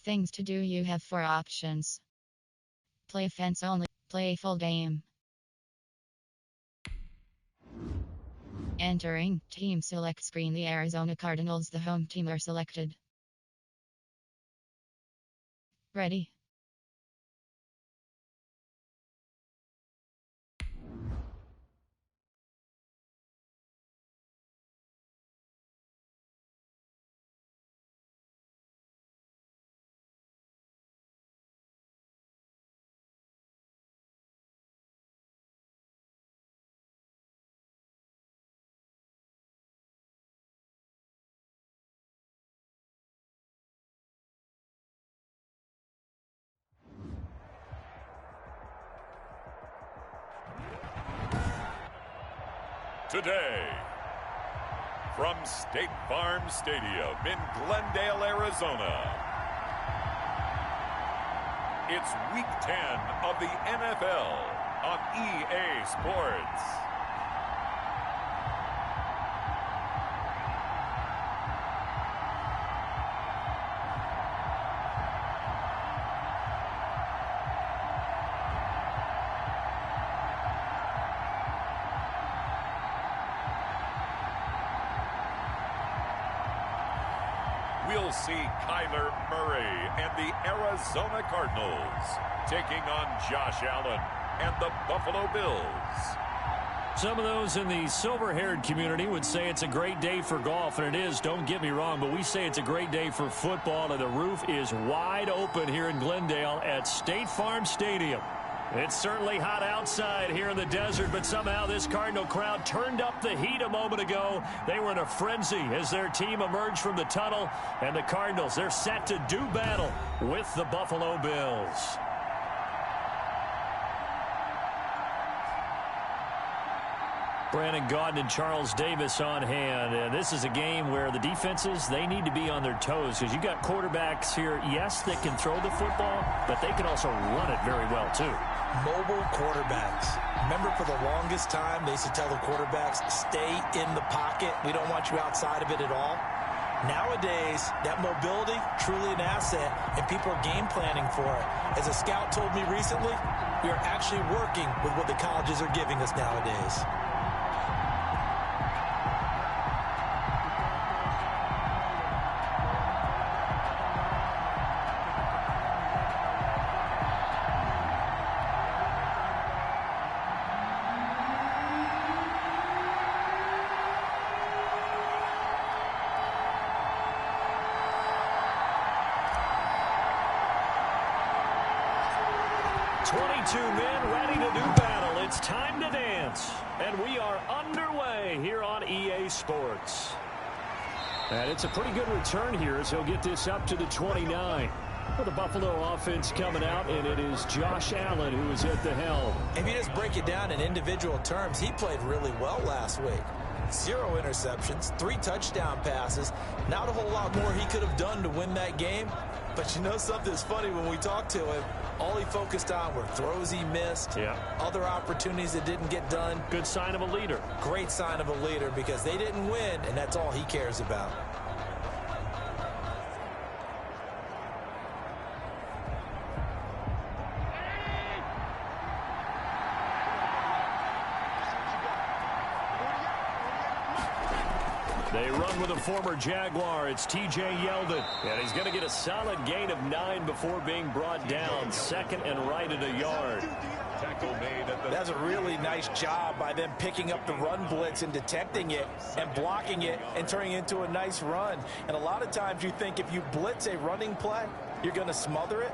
Things to do. You have 4 options. Play fence only. Play full game. Entering team select screen. The Arizona Cardinals, the home team, are selected. Ready. Today, from State Farm Stadium in Glendale, Arizona, it's Week 10 of the NFL on EA Sports. We'll see Kyler Murray and the Arizona Cardinals taking on Josh Allen and the Buffalo Bills. Some of those in the silver-haired community would say it's a great day for golf, and it is, don't get me wrong, but we say it's a great day for football, and the roof is wide open here in Glendale at State Farm Stadium. It's certainly hot outside here in the desert, but somehow this Cardinal crowd turned up the heat a moment ago. They were in a frenzy as their team emerged from the tunnel, and the Cardinals, they're set to do battle with the Buffalo Bills. Brandon Gaudin and Charles Davis on hand. And this is a game where the defenses, they need to be on their toes because you got quarterbacks here, yes, that can throw the football, but they can also run it very well, too. Mobile quarterbacks. Remember, for the longest time, they used to tell the quarterbacks, stay in the pocket. We don't want you outside of it at all. Nowadays, that mobility, truly an asset, and people are game planning for it. As a scout told me recently, we are actually working with what the colleges are giving us nowadays. Men ready to do battle. It's time to dance. And we are underway here on EA Sports. And it's a pretty good return here as he'll get this up to the 29. For the Buffalo offense coming out, and it is Josh Allen who is at the helm. If you just break it down in individual terms, he played really well last week. 0 interceptions, 3 touchdown passes. Not a whole lot more he could have done to win that game. But you know something's funny when we talked to him. All he focused on were throws he missed, other opportunities that didn't get done. Good sign of a leader. Great sign of a leader because they didn't win, and that's all he cares about. They run with a former Jaguar. It's T.J. Yeldon. And he's going to get a solid gain of 9 before being brought down. Second and right at a yard. That's a really nice job by them picking up the run blitz and detecting it and blocking it and turning it into a nice run. And a lot of times you think if you blitz a running play, you're going to smother it.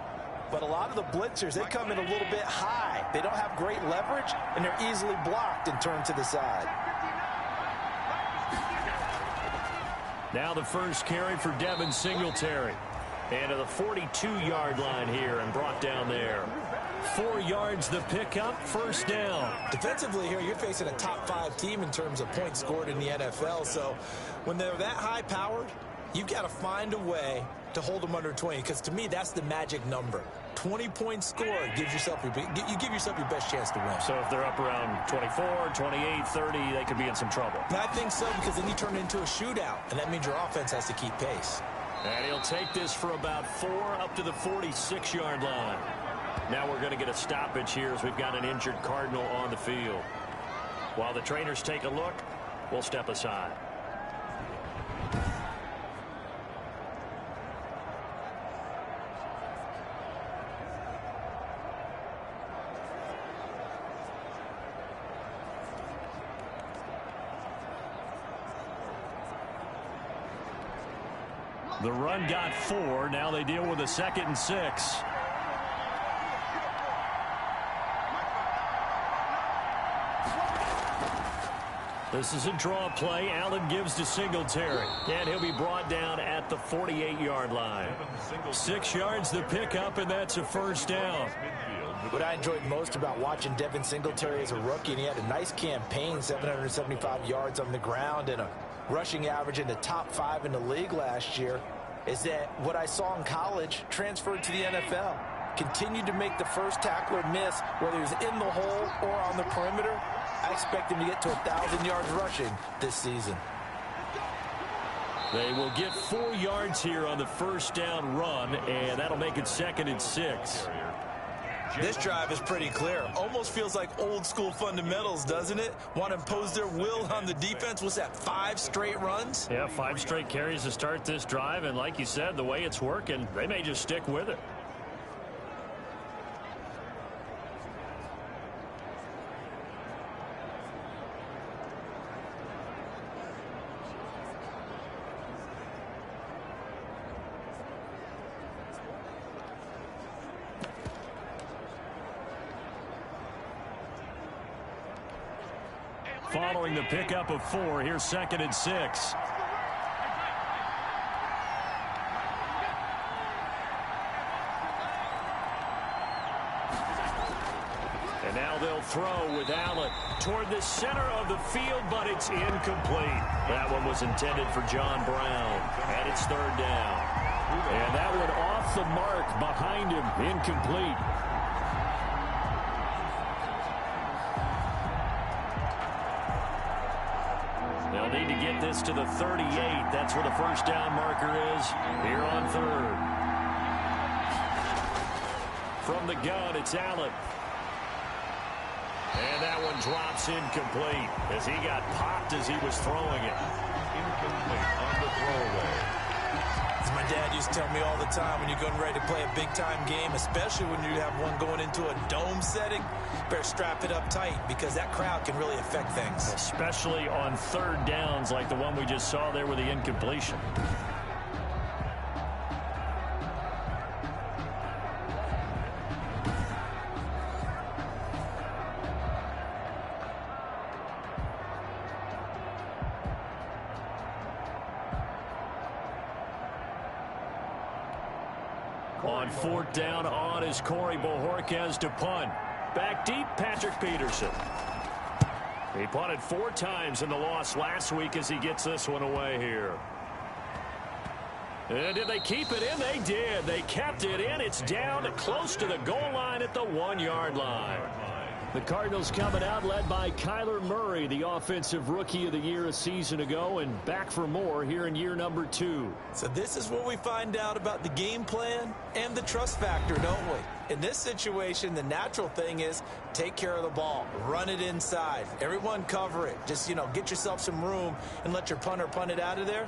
But a lot of the blitzers, they come in a little bit high. They don't have great leverage, and they're easily blocked and turned to the side. Now the first carry for Devin Singletary. And to the 42-yard line here and brought down there. 4 yards the pickup, first down. Defensively here, you're facing a top 5 team in terms of points scored in the NFL. So when they're that high-powered, you've got to find a way to hold them under 20. Because to me, that's the magic number. 20 points scored gives yourself you give yourself your best chance to win. So if they're up around 24, 28, 30, they could be in some trouble. I think so, because then you turn it into a shootout, and that means your offense has to keep pace. And he'll take this for about 4 up to the 46-yard line. Now we're going to get a stoppage here as we've got an injured Cardinal on the field. While the trainers take a look, we'll step aside. The run got 4. Now they deal with a 2nd and 6. This is a draw play. Allen gives to Singletary, and he'll be brought down at the 48-yard line. 6 yards the pickup, and that's a first down. What I enjoyed most about watching Devin Singletary as a rookie, and he had a nice campaign, 775 yards on the ground and a rushing average in the top 5 in the league last year, is that what I saw in college transferred to the NFL. Continued to make the first tackler miss, whether he was in the hole or on the perimeter. I expect him to get to 1,000 yards rushing this season. They will get 4 yards here on the first down run, and that'll make it 2nd and 6. This drive is pretty clear. Almost feels like old school fundamentals, doesn't it? Want to impose their will on the defense. What's that, 5 straight runs? Yeah, 5 straight carries to start this drive, and like you said, the way it's working, they may just stick with it. Following the pickup of 4, here's 2nd and 6. And now they'll throw with Allen toward the center of the field, but it's incomplete. That one was intended for John Brown, and it's 3rd down. And that one off the mark behind him, incomplete. They'll need to get this to the 38. That's where the first down marker is here on 3rd. From the gun, it's Allen. And that one drops incomplete as he got popped as he was throwing it. Incomplete on the throwaway. As my dad used to tell me all the time, when you're getting ready to play a big-time game, especially when you have one going into a dome setting, better strap it up tight because that crowd can really affect things. Especially on 3rd downs like the one we just saw there with the incompletion. On 4th down, on is Corey Bojorquez to punt. Back deep, Patrick Peterson. He punted 4 times in the loss last week as he gets this one away here. And did they keep it in? They did. They kept it in. It's down close to the goal line at the 1-yard line. The Cardinals coming out led by Kyler Murray, the offensive rookie of the year a season ago, and back for more here in year number 2. So this is where we find out about the game plan and the trust factor, don't we? In this situation, the natural thing is take care of the ball, run it inside, everyone cover it. Just, get yourself some room and let your punter punt it out of there.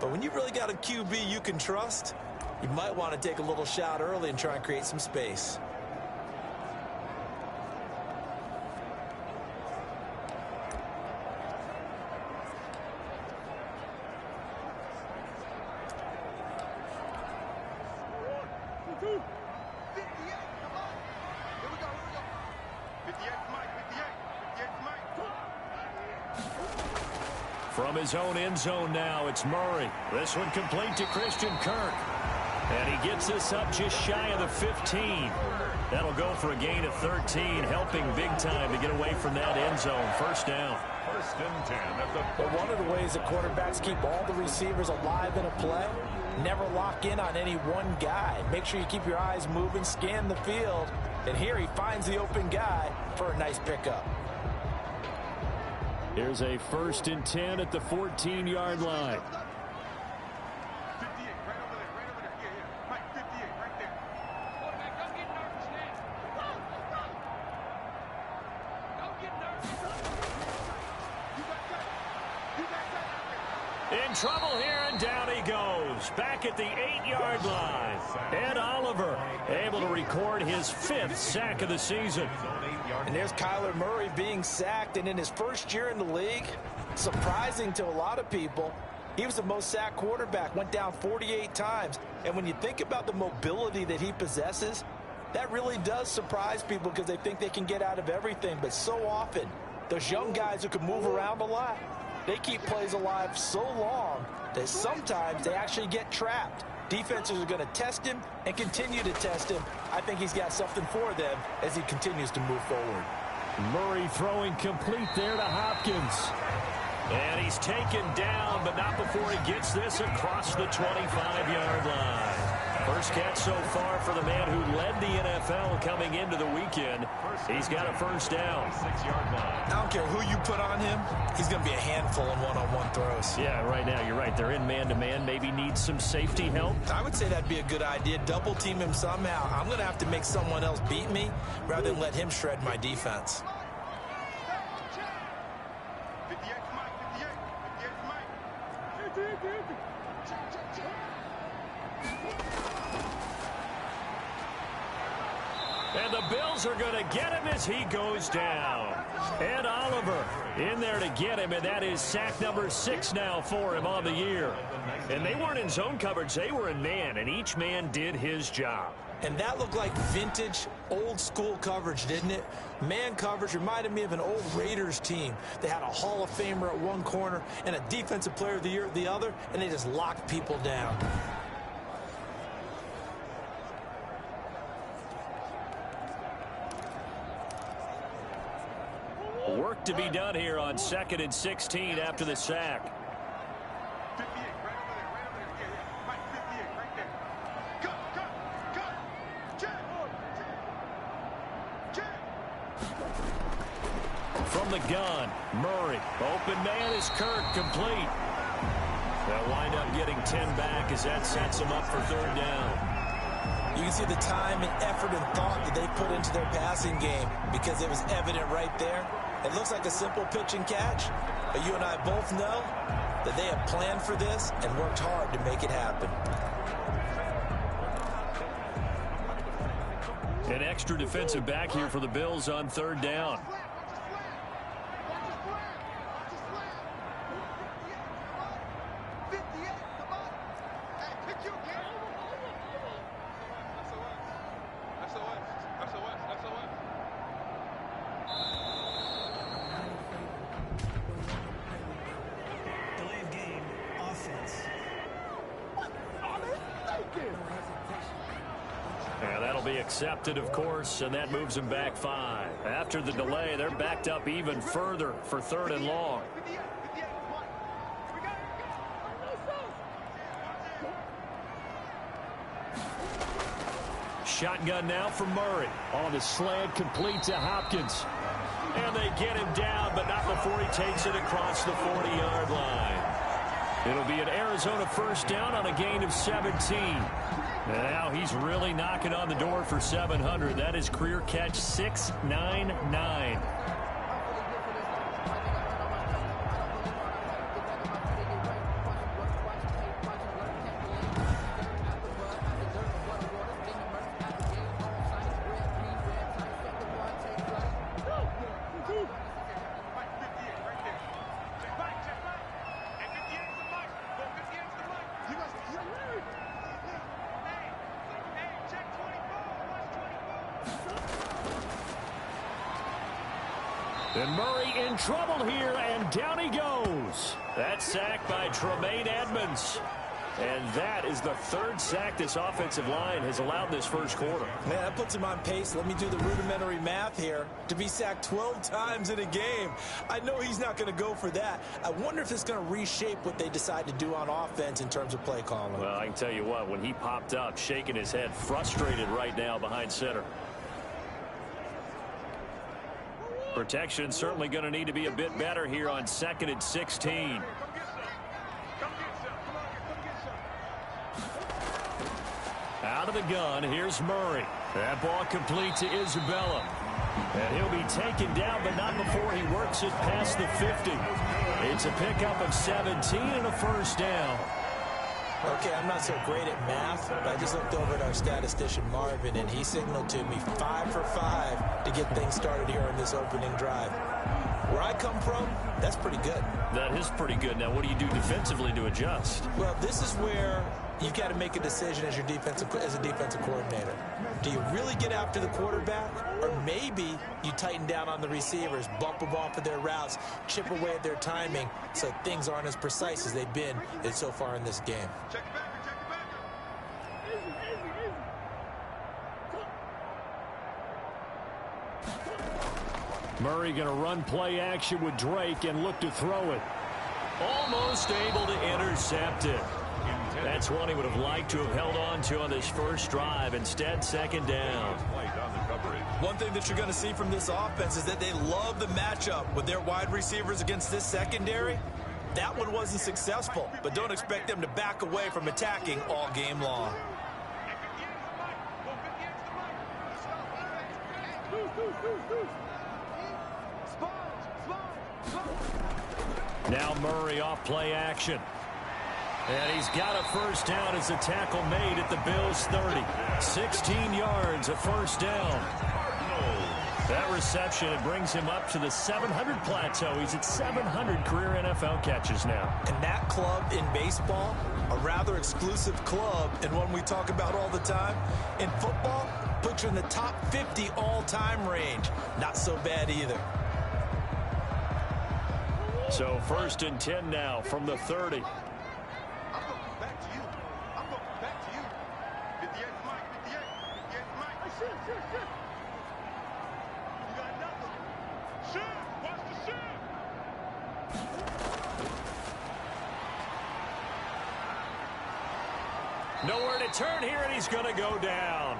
But when you really got a QB you can trust, you might want to take a little shot early and try and create some space. From his own end zone now, it's Murray. This one complete to Christian Kirk. And he gets this up just shy of the 15. That'll go for a gain of 13, helping big time to get away from that end zone. First down. 1st and 10 at the... But one of the ways that quarterbacks keep all the receivers alive in a play, never lock in on any one guy. Make sure you keep your eyes moving, scan the field. And here he finds the open guy for a nice pickup. Here's a 1st and 10 at the 14-yard line. in trouble here, and down he goes. Back at the 8-yard line. Ed Oliver able to record his 5th sack of the season. And there's Kyler Murray being sacked, and in his first year in the league, surprising to a lot of people, he was the most sacked quarterback, went down 48 times. And when you think about the mobility that he possesses, that really does surprise people because they think they can get out of everything. But so often, those young guys who can move around a lot, they keep plays alive so long that sometimes they actually get trapped. Defenses are going to test him and continue to test him. I think he's got something for them as he continues to move forward. Murray throwing complete there to Hopkins. And he's taken down, but not before he gets this across the 25-yard line. First catch so far for the man who led the NFL coming into the weekend. He's got a first down. 6-yard line. I don't care who you put on him. He's going to be a handful in one-on-one throws. Yeah, right now you're right. They're in man-to-man. Maybe needs some safety help. I would say that'd be a good idea. Double team him somehow. I'm going to have to make someone else beat me rather than let him shred my defense. And the Bills are going to get him as he goes down. Ed Oliver in there to get him, and that is sack number 6 now for him on the year. And they weren't in zone coverage. They were in man, and each man did his job. And that looked like vintage, old-school coverage, didn't it? Man coverage reminded me of an old Raiders team. They had a Hall of Famer at one corner and a Defensive Player of the Year at the other, and they just locked people down. Work to be done here on 2nd and 16 after the sack. From the gun, Murray. Open man is Kirk, complete. They'll wind up getting 10 back as that sets them up for 3rd down. You can see the time and effort and thought that they put into their passing game because it was evident right there. It looks like a simple pitch and catch, but you and I both know that they have planned for this and worked hard to make it happen. An extra defensive back here for the Bills on 3rd down. Accepted, of course, and that moves them back 5. After the delay, they're backed up even further for 3rd and long. Shotgun now for Murray. On the slant, complete to Hopkins. And they get him down, but not before he takes it across the 40-yard line. It'll be an Arizona first down on a gain of 17. Now he's really knocking on the door for 700. That is career catch 699. And Murray in trouble here, and down he goes. That sack by Tremaine Edmonds. And that is the 3rd sack this offensive line has allowed this first quarter. Man, that puts him on pace. Let me do the rudimentary math here. To be sacked 12 times in a game, I know he's not going to go for that. I wonder if it's going to reshape what they decide to do on offense in terms of play calling. Well, I can tell you what, when he popped up, shaking his head, frustrated right now behind center. Protection certainly going to need to be a bit better here on 2nd and 16. Out of the gun, here's Murray. That ball complete to Isabella. And he'll be taken down, but not before he works it past the 50. It's a pickup of 17 and a first down. Okay, I'm not so great at math, but I just looked over at our statistician, Marvin, and he signaled to me 5 for 5 to get things started here on this opening drive. Where I come from, that's pretty good. That is pretty good. Now, what do you do defensively to adjust? Well, this is where you got to make a decision as a defensive coordinator. Do you really get after the quarterback, or maybe you tighten down on the receivers, bump them off of their routes, chip away at their timing, so things aren't as precise as they've been so far in this game. Murray going to run play action with Drake and look to throw it. Almost able to intercept it. That's one he would have liked to have held on to on this first drive. Instead, second down. One thing that you're going to see from this offense is that they love the matchup with their wide receivers against this secondary. That one wasn't successful, but don't expect them to back away from attacking all game long. Now Murray off play action. And he's got a first down as a tackle made at the Bills' 30. 16 yards, a first down. That reception, it brings him up to the 700 plateau. He's at 700 career NFL catches now. And that club in baseball, a rather exclusive club, and one we talk about all the time. In football, puts you in the top 50 all-time range. Not so bad either. So first and 10 now from the 30. Nowhere to turn here, and he's going to go down.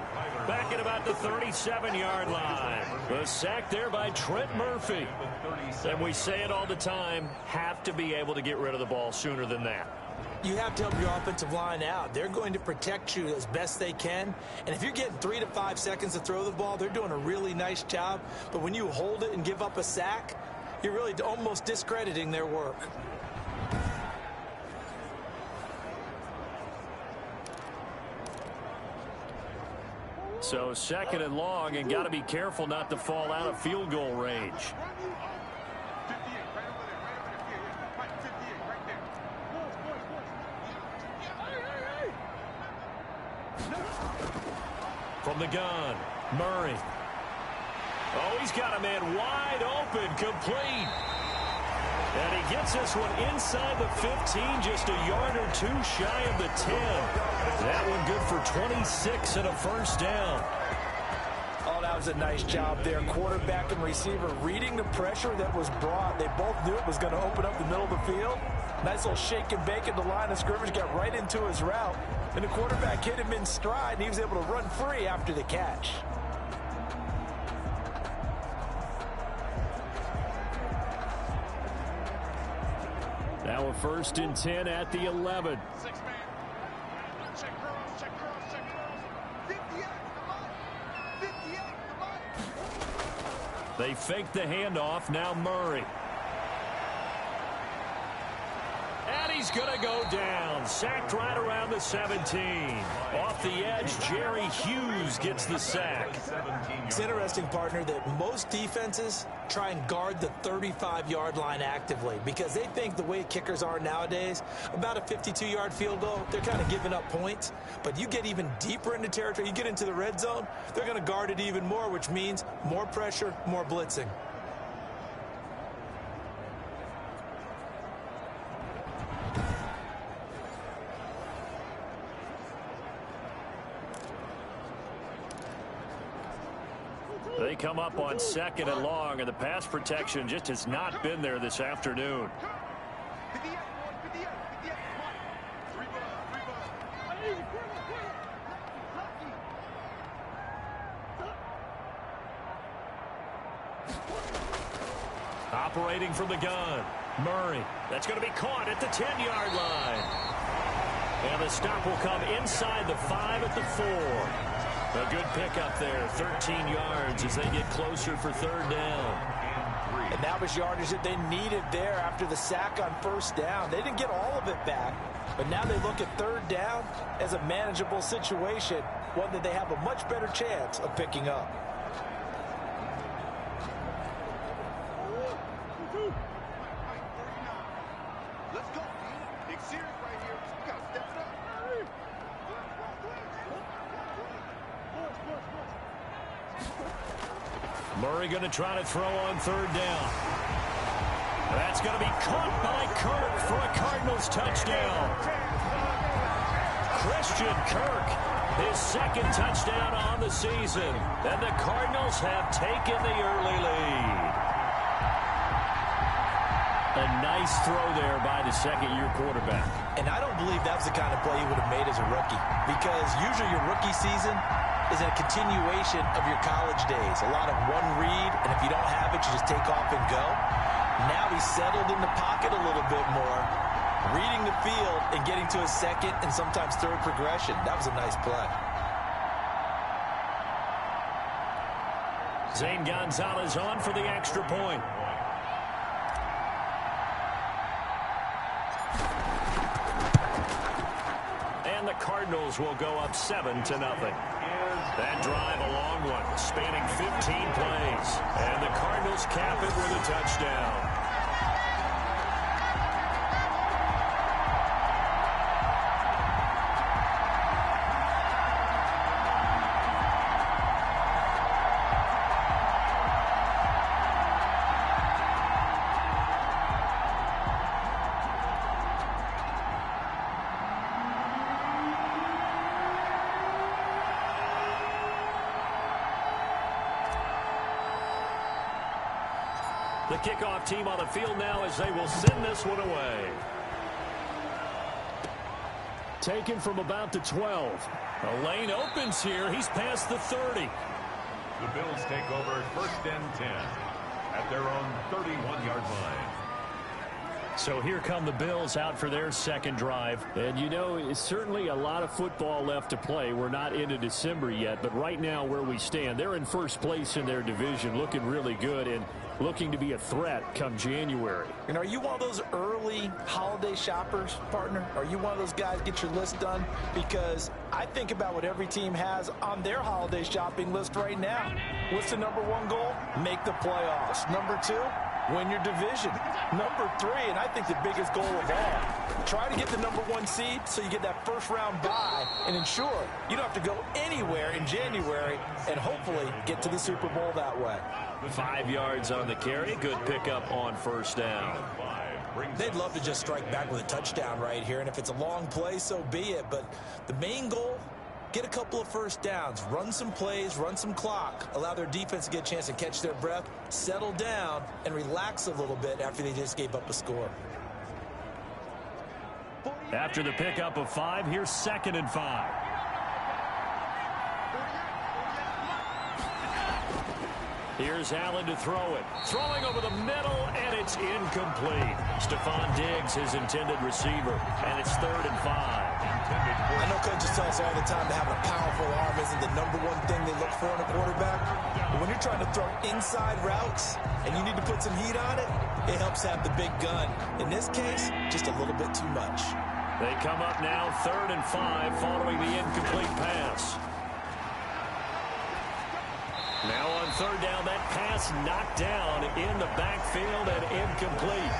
Back at about the 37-yard line. The sack there by Trent Murphy. And we say it all the time, have to be able to get rid of the ball sooner than that. You have to help your offensive line out. They're going to protect you as best they can. And if you're getting 3 to 5 seconds to throw the ball, they're doing a really nice job. But when you hold it and give up a sack, you're really almost discrediting their work. So second and long, and got to be careful not to fall out of field goal range. From the gun, Murray. Oh, he's got a man wide open, complete. And he gets this one inside the 15, just a yard or two shy of the 10. That one good for 26 and a first down. Oh, that was a nice job there. Quarterback and receiver reading the pressure that was brought. They both knew it was going to open up the middle of the field. Nice little shake and bake at the line of scrimmage, got right into his route. And the quarterback hit him in stride, and he was able to run free after the catch. Now a first and 10 at the 11. They fake the handoff. Now Murray. And he's going to go down. Sacked right around the 17. Off the edge, Jerry Hughes gets the sack. It's interesting, partner, that most defenses try and guard the 35-yard line actively because they think the way kickers are nowadays, about a 52-yard field goal, they're kind of giving up points. But you get even deeper into territory, you get into the red zone, they're going to guard it even more, which means more pressure, more blitzing. They come up on second and long, and the pass protection just has not been there this afternoon. Operating from the gun, Murray. That's going to be caught at the 10-yard line. And the stop will come inside the 5 at the 4. A good pickup there, 13 yards as they get closer for third down. And that was yardage that they needed there after the sack on first down. They didn't get all of it back, but now they look at third down as a manageable situation, one that they have a much better chance of picking up. Let's go. Big series right here. You got to step it up. Murray going to try to throw on third down. That's going to be caught by Kirk for a Cardinals touchdown. Christian Kirk, his second touchdown on the season. And the Cardinals have taken the early lead. A nice throw there by the second-year quarterback. And I don't believe that was the kind of play he would have made as a rookie, because usually your rookie season is a continuation of your college days. A lot of one read, and if you don't have it, you just take off and go. Now he's settled in the pocket a little bit more, reading the field and getting to his second and sometimes third progression. That was a nice play. Zane Gonzalez on for the extra point. And the Cardinals will go up 7-0. That drive, a long one, spanning 15 plays. And the Cardinals cap it with a touchdown. The kickoff team on the field now as they will send this one away. Taken from about the 12. The lane opens here. He's past the 30. The Bills take over first and 10 at their own 31-yard line. So here come the Bills out for their second drive. And, you know, it's certainly a lot of football left to play. We're not into December yet, but right now where we stand, they're in first place in their division, looking really good and looking to be a threat come January. And are you one of those early holiday shoppers, partner? Are you one of those guys get your list done? Because I think about what every team has on their holiday shopping list right now. What's the number one goal? Make the playoffs. Number two, win your division. Number three, and I think the biggest goal of all, try to get the number one seed so you get that first round bye and ensure you don't have to go anywhere in January and hopefully get to the Super Bowl that way. 5 yards on the carry. Good pickup on first down. They'd love to just strike back with a touchdown right here, and if it's a long play, so be it. But the main goal, get a couple of first downs, run some plays, run some clock, allow their defense to get a chance to catch their breath, settle down, and relax a little bit after they just gave up a score. After the pickup of 5, here's 2nd and 5. Here's Allen to throw it. Throwing over the middle, and it's incomplete. Stephon Diggs, his intended receiver, and it's 3rd and 5. I know coaches tell us all the time that having a powerful arm isn't the number one thing they look for in a quarterback. But when you're trying to throw inside routes and you need to put some heat on it, it helps have the big gun. In this case, just a little bit too much. They come up now 3rd and 5 following the incomplete pass. Now on 3rd down, that pass knocked down in the backfield and incomplete.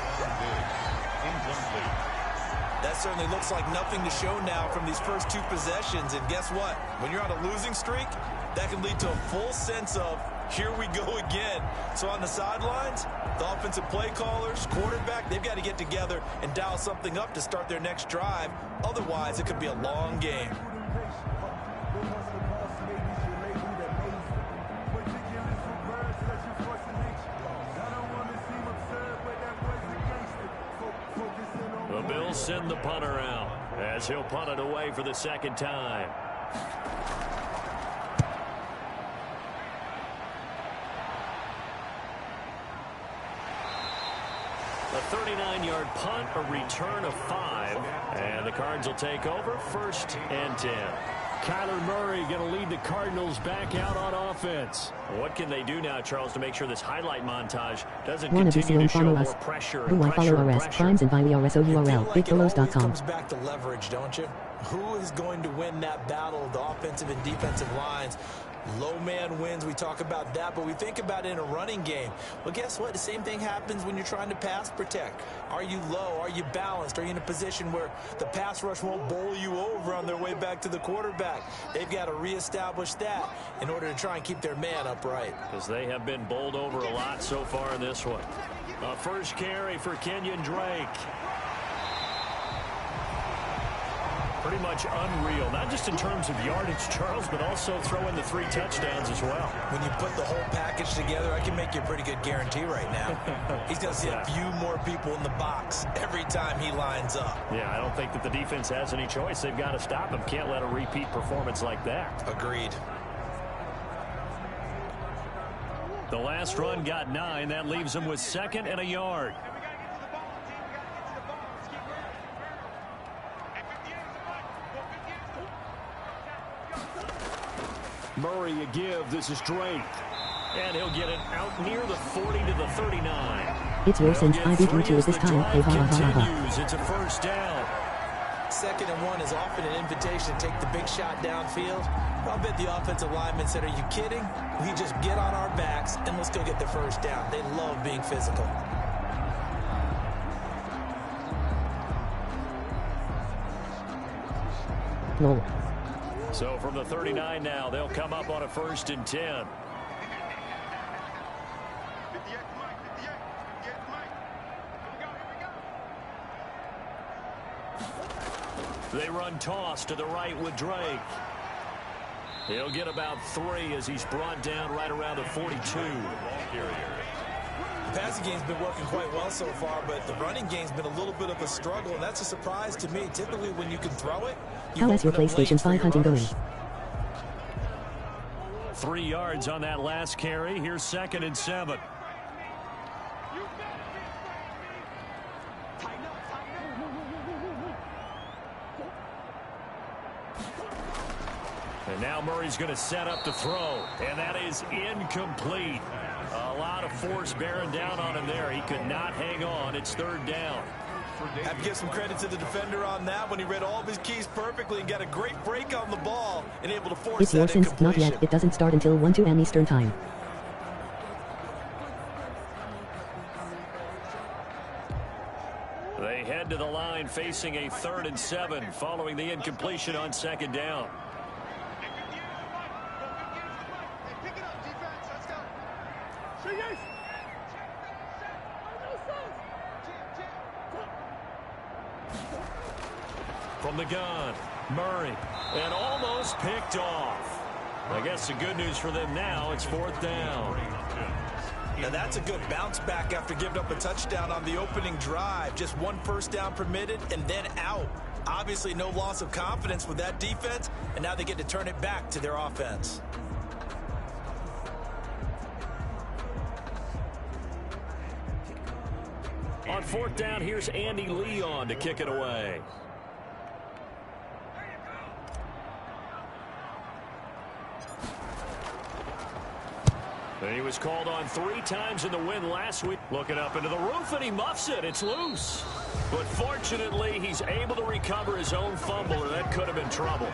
That certainly looks like nothing to show now from these first 2 possessions. And guess what? When you're on a losing streak, that can lead to a full sense of, here we go again. So on the sidelines, the offensive play callers, quarterback, they've got to get together and dial something up to start their next drive. Otherwise, it could be a long game. The Bills send the punter out as he'll punt it away for the second time. A 39-yard punt, a return of 5, and the Cards will take over 1st and 10. Kyler Murray going to lead the Cardinals back out on offense. What can they do now, Charles, to make sure this highlight montage doesn't continue to show more pressure and pressure and pressure? Primes and BigPillows.com. It comes back to leverage, don't you? Who is going to win that battle of the offensive and defensive lines? Low man wins. We talk about that, but we think about it in a running game. Well, guess what? The same thing happens when you're trying to pass protect. Are you low? Are you balanced? Are you in a position where the pass rush won't bowl you over on their way back to the quarterback? They've got to reestablish that in order to try and keep their man upright. Because they have been bowled over a lot so far in this one. A first carry for Kenyon Drake. Pretty much unreal, not just in terms of yardage, Charles, but also throw in the 3 touchdowns as well. When you put the whole package together, I can make you a pretty good guarantee right now. He's going to see a few more people in the box every time he lines up. Yeah, I don't think that the defense has any choice. They've got to stop him. Can't let a repeat performance like that. Agreed. The last run got 9. That leaves him with 2nd and a yard. Murray a give. This is Drake. And he'll get it out near the 40 to the 39. It's worse since I beat you to it this time. Continues. It's a first down. 2nd and 1 is often an invitation to take the big shot downfield. I'll bet the offensive lineman said, are you kidding? We just get on our backs and let's go get the first down. They love being physical. No. So from the 39 now, they'll come up on a 1st and 10. They run toss to the right with Drake. He'll get about 3 as he's brought down right around the 42. The passing game's been working quite well so far, but the running game's been a little bit of a struggle, and that's a surprise to me. Typically, when you can throw it, how is your PlayStation 5 hunting going? 3 yards on that last carry. Here's 2nd and 7. And now Murray's going to set up to throw, and that is incomplete. A lot of force bearing down on him there. He could not hang on. It's 3rd down. Have to give some credit to the defender on that when he read all of his keys perfectly and got a great break on the ball and able to force that incompletion. It's not yet. It doesn't start until 1 p.m. Eastern Time. They head to the line facing a 3rd and 7 following the incompletion on 2nd down. From the gun, Murray, and almost picked off. I guess the good news for them now, it's 4th down. Now that's a good bounce back after giving up a touchdown on the opening drive. Just 1 first down permitted and then out. Obviously no loss of confidence with that defense, and now they get to turn it back to their offense. On 4th down, here's Andy Leon to kick it away. And he was called on 3 times in the win last week. Looking up into the roof, and he muffs it. It's loose. But fortunately, he's able to recover his own fumble, and that could have been trouble.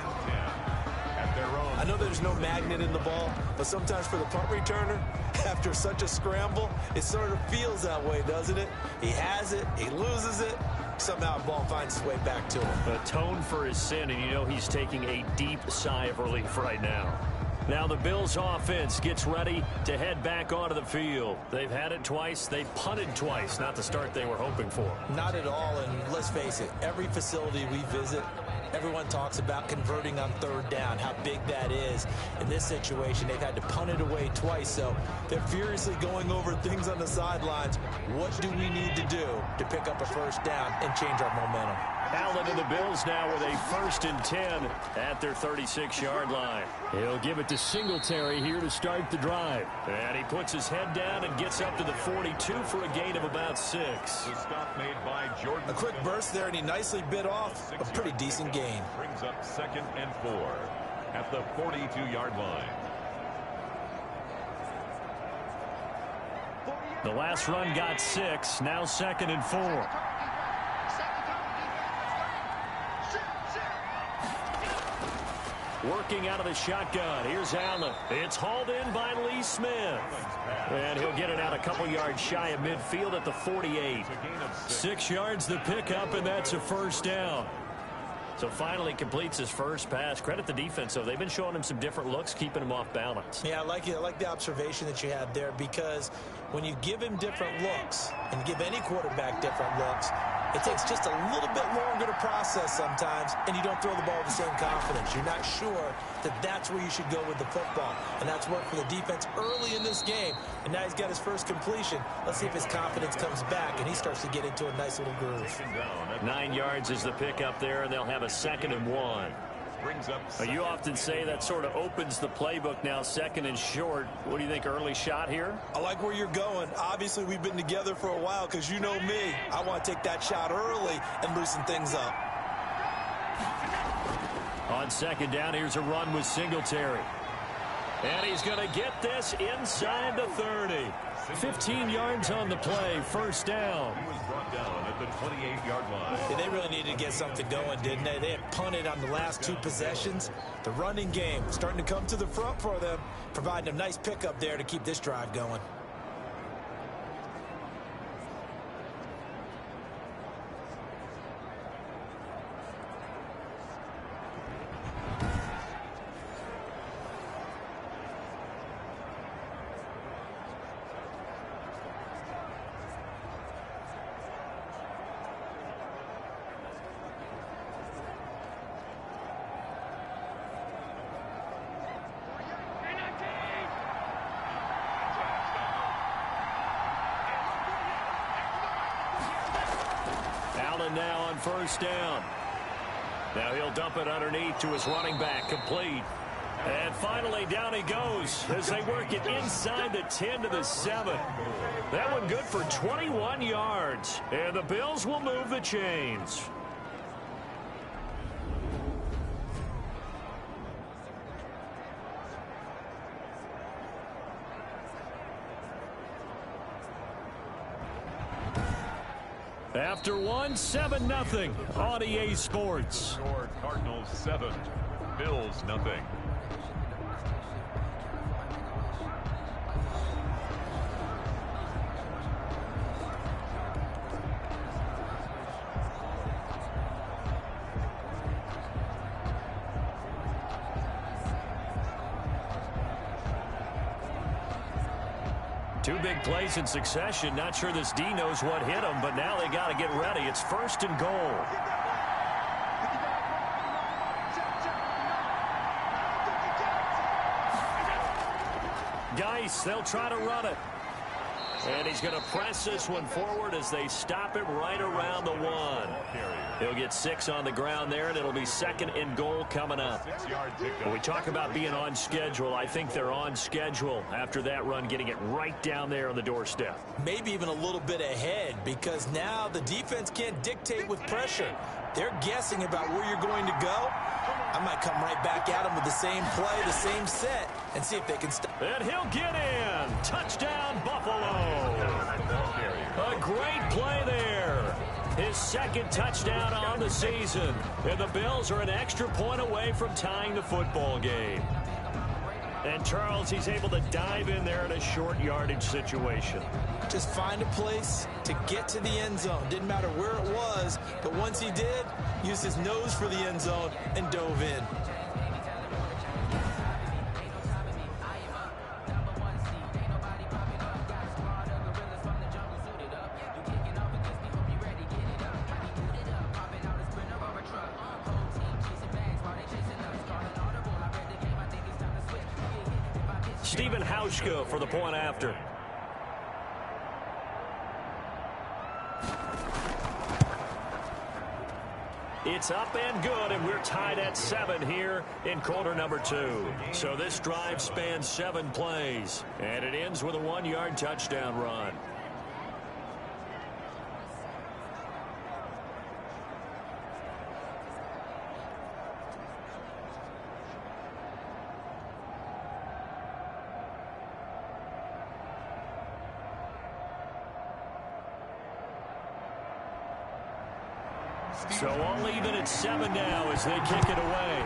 I know there's no magnet in the ball, but sometimes for the punt returner, after such a scramble, it sort of feels that way, doesn't it? He has it, he loses it, somehow the ball finds its way back to him. Atone for his sin, and you know he's taking a deep sigh of relief right now. Now the Bills offense gets ready to head back onto the field. They've had it twice. They've punted twice. Not the start they were hoping for. Not at all, and let's face it, every facility we visit, everyone talks about converting on 3rd down, how big that is. In this situation, they've had to punt it away twice, so they're furiously going over things on the sidelines. What do we need to do to pick up a first down and change our momentum? Allen and the Bills now with a 1st and 10 at their 36-yard line. He'll give it to Singletary here to start the drive. And he puts his head down and gets up to the 42 for a gain of about 6. The stop made by Jordan. A quick burst there, and he nicely bit off a pretty decent gain. Brings up 2nd and 4. at the 42-yard line. The last run got 6. Now 2nd and 4. Working out of the shotgun. Here's Allen. It's hauled in by Lee Smith. And he'll get it out a couple yards shy of midfield at the 48. 6 yards the pickup, and that's a first down. So finally completes his first pass. Credit the defense, though. They've been showing him some different looks, keeping him off balance. Yeah, I like it. I like the observation that you had there, because when you give him different looks and give any quarterback different looks, it takes just a little bit longer to process sometimes, and you don't throw the ball with the same confidence. You're not sure that that's where you should go with the football, and that's worked for the defense early in this game, and now he's got his first completion. Let's see if his confidence comes back, and he starts to get into a nice little groove. 9 yards is the pickup there, and they'll have a 2nd and 1. You often say that sort of opens the playbook now, 2nd and short. What do you think, early shot here? I like where you're going. Obviously, we've been together for a while, because you know me. I want to take that shot early and loosen things up. On 2nd down, here's a run with Singletary. And he's going to get this inside the 30. 15 yards on the play, first down. He was brought down at the 28-yard line. Yeah, they really needed to get something going, didn't they? They had punted on the last 2 possessions. The running game starting to come to the front for them, providing a nice pickup there to keep this drive going. Now on first down. Now he'll dump it underneath to his running back, complete. And finally down he goes as they work it inside the 10 to the 7. That one good for 21 yards. And the Bills will move the chains. After 7-0 on EA Sports. Score Cardinals 7, Bills nothing. Two big plays in succession. Not sure this D knows what hit him, but now they got to get ready. It's 1st and goal. Geis, they'll try to run it. And he's going to press this one forward as they stop it right around the 1. He'll get 6 on the ground there, and it'll be 2nd and goal coming up. When we talk about being on schedule, I think they're on schedule after that run, getting it right down there on the doorstep. Maybe even a little bit ahead, because now the defense can't dictate with pressure. They're guessing about where you're going to go. I might come right back at him with the same play, the same set, and see if they can stop. And he'll get in. Touchdown, Buffalo. A great play there. His 2nd touchdown on the season. And the Bills are an extra point away from tying the football game. And Charles, he's able to dive in there in a short yardage situation. Just find a place to get to the end zone. Didn't matter where it was, but once he did, used his nose for the end zone and dove in. Stephen Hauschka for the point after. It's up and good, and we're tied at 7 here in quarter number 2. So this drive spans 7 plays, and it ends with a 1-yard touchdown run. So all even at 7 now as they kick it away.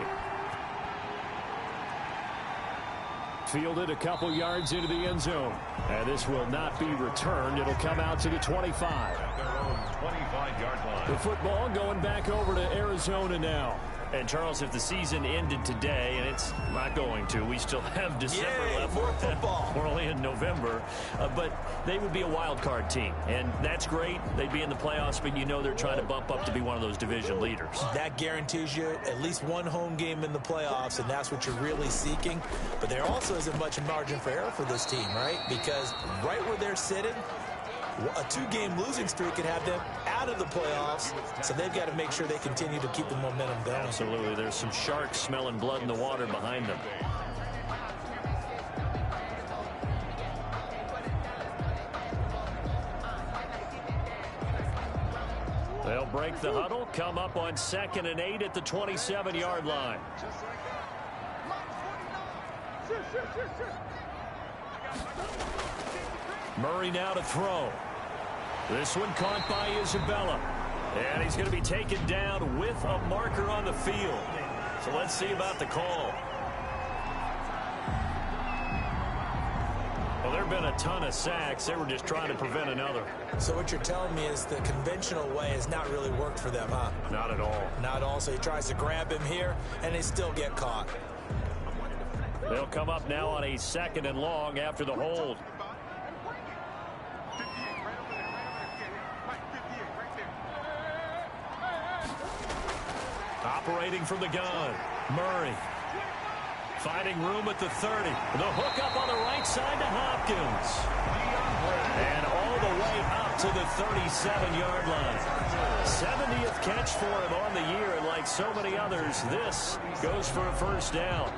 Fielded a couple yards into the end zone. And this will not be returned. It'll come out to the 25. At their own 25-yard line. The football going back over to Arizona now. And, Charles, if the season ended today, and it's not going to, we still have December left. More football. We're only in November. But they would be a wild card team. And that's great. They'd be in the playoffs, but you know they're trying to bump up to be one of those division leaders. That guarantees you at least one home game in the playoffs, and that's what you're really seeking. But there also isn't much margin for error for this team, right? Because right where they're sitting, a two-game losing streak could have them out of the playoffs, so they've got to make sure they continue to keep the momentum going. Absolutely. There's some sharks smelling blood in the water behind them. They'll break the huddle, come up on 2nd and 8 at the 27-yard line. Murray now to throw. This one caught by Isabella. And he's going to be taken down with a marker on the field. So let's see about the call. Well, there have been a ton of sacks. They were just trying to prevent another. So what you're telling me is the conventional way has not really worked for them, huh? Not at all. Not at all. So he tries to grab him here, and they still get caught. They'll come up now on a 2nd and long after the hold. Operating from the gun, Murray. Finding room at the 30. The hook up on the right side to Hopkins. And all the way up to the 37-yard line. 70th catch for him on the year, and like so many others, this goes for a first down.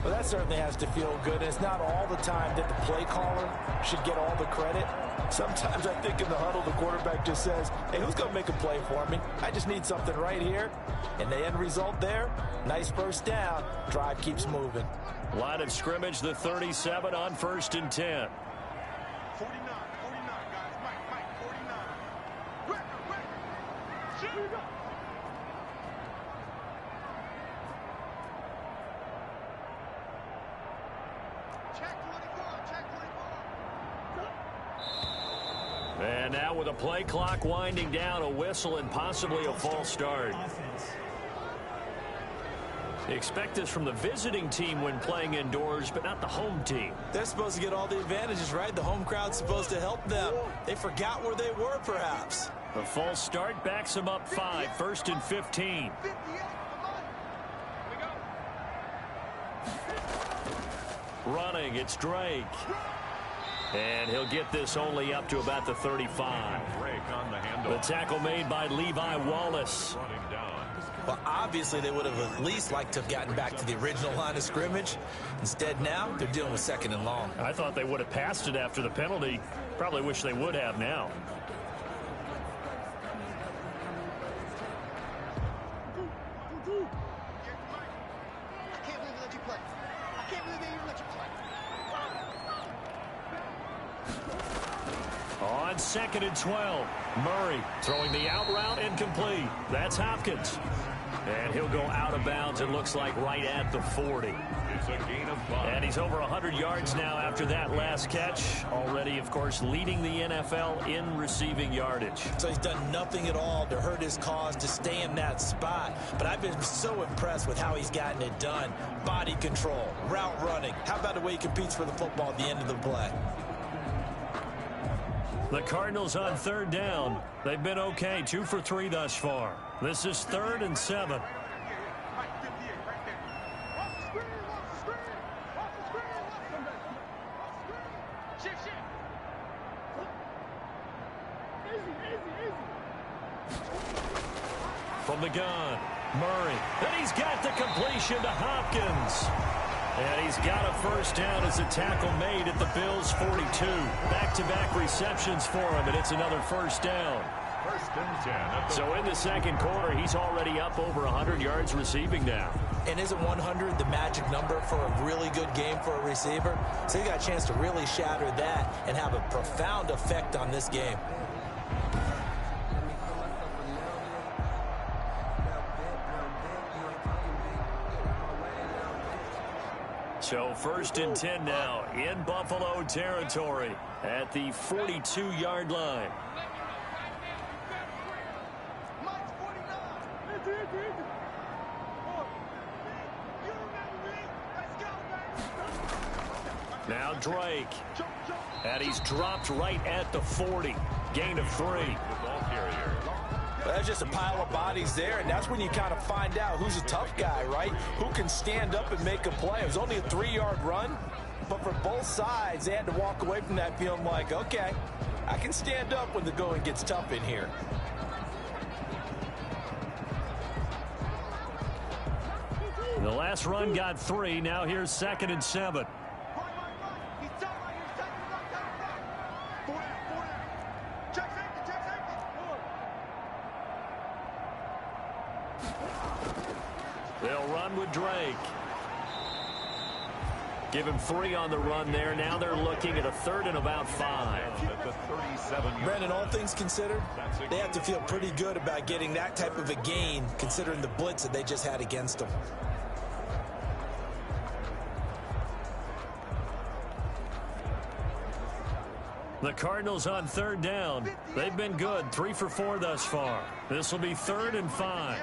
Well, that certainly has to feel good. It's not all the time that the play caller should get all the credit. Sometimes I think in the huddle, the quarterback just says, hey, who's going to make a play for me? I just need something right here. And the end result there, nice first down. Drive keeps moving. Line of scrimmage, the 37 on 1st and 10. 49, 49, guys. Mike, 49. Shoot. And now with a play clock winding down, a whistle and possibly a false start. Expect this from the visiting team when playing indoors, but not the home team. They're supposed to get all the advantages, right? The home crowd's supposed to help them. They forgot where they were, perhaps. The false start backs them up 5, 1st and 15. Running, it's Drake. And he'll get this only up to about the 35. The tackle made by Levi Wallace. Well, obviously, they would have at least liked to have gotten back to the original line of scrimmage. Instead, now, they're dealing with 2nd and long. I thought they would have passed it after the penalty. Probably wish they would have now. On 2nd and 12, Murray throwing the out route incomplete. That's Hopkins. And he'll go out of bounds, it looks like, right at the 40. It's a gain of 5. And he's over 100 yards now after that last catch. Already, of course, leading the NFL in receiving yardage. So he's done nothing at all to hurt his cause, to stay in that spot. But I've been so impressed with how he's gotten it done. Body control, route running. How about the way he competes for the football at the end of the play? The Cardinals on 3rd down. They've been okay, 2 for 3 thus far. This is 3rd and 7. From the gun, Murray. And he's got the completion to Hopkins. And he's got a first down as a tackle made at the Bills' 42. Back-to-back receptions for him, and it's another first down. 1st and 10. So in the 2nd quarter, he's already up over 100 yards receiving now. And isn't 100 the magic number for a really good game for a receiver? So he got a chance to really shatter that and have a profound effect on this game. So 1st and 10 now in Buffalo territory at the 42-yard line. Now Drake. And he's dropped right at the 40. Gain of 3. There's just a pile of bodies there, and that's when you kind of find out who's a tough guy, right? Who can stand up and make a play. It was only a 3-yard run, but for both sides, they had to walk away from that feeling like, okay, I can stand up when the going gets tough in here. The last run got 3. Now here's 2nd and 7. They'll run with Drake. Give him 3 on the run there. Now they're looking at a 3rd and about 5. Brandon, all things considered, they have to feel pretty good about getting that type of a gain considering the blitz that they just had against them. The Cardinals on 3rd down. They've been good, 3 for 4 thus far. This will be 3rd and 5.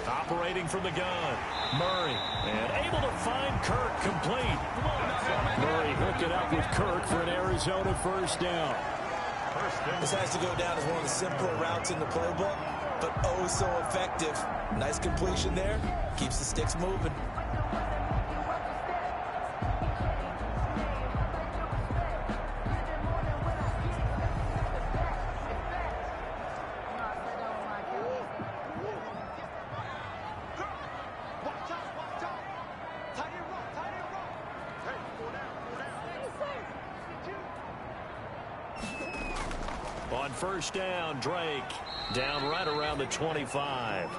Operating from the gun, Murray, and able to find Kirk complete. Murray hooked it up with Kirk for an Arizona 1st down. This has to go down as one of the simpler routes in the playbook, but oh so effective. Nice completion there. Keeps the sticks moving. On 1st down, Drake down right around the 25.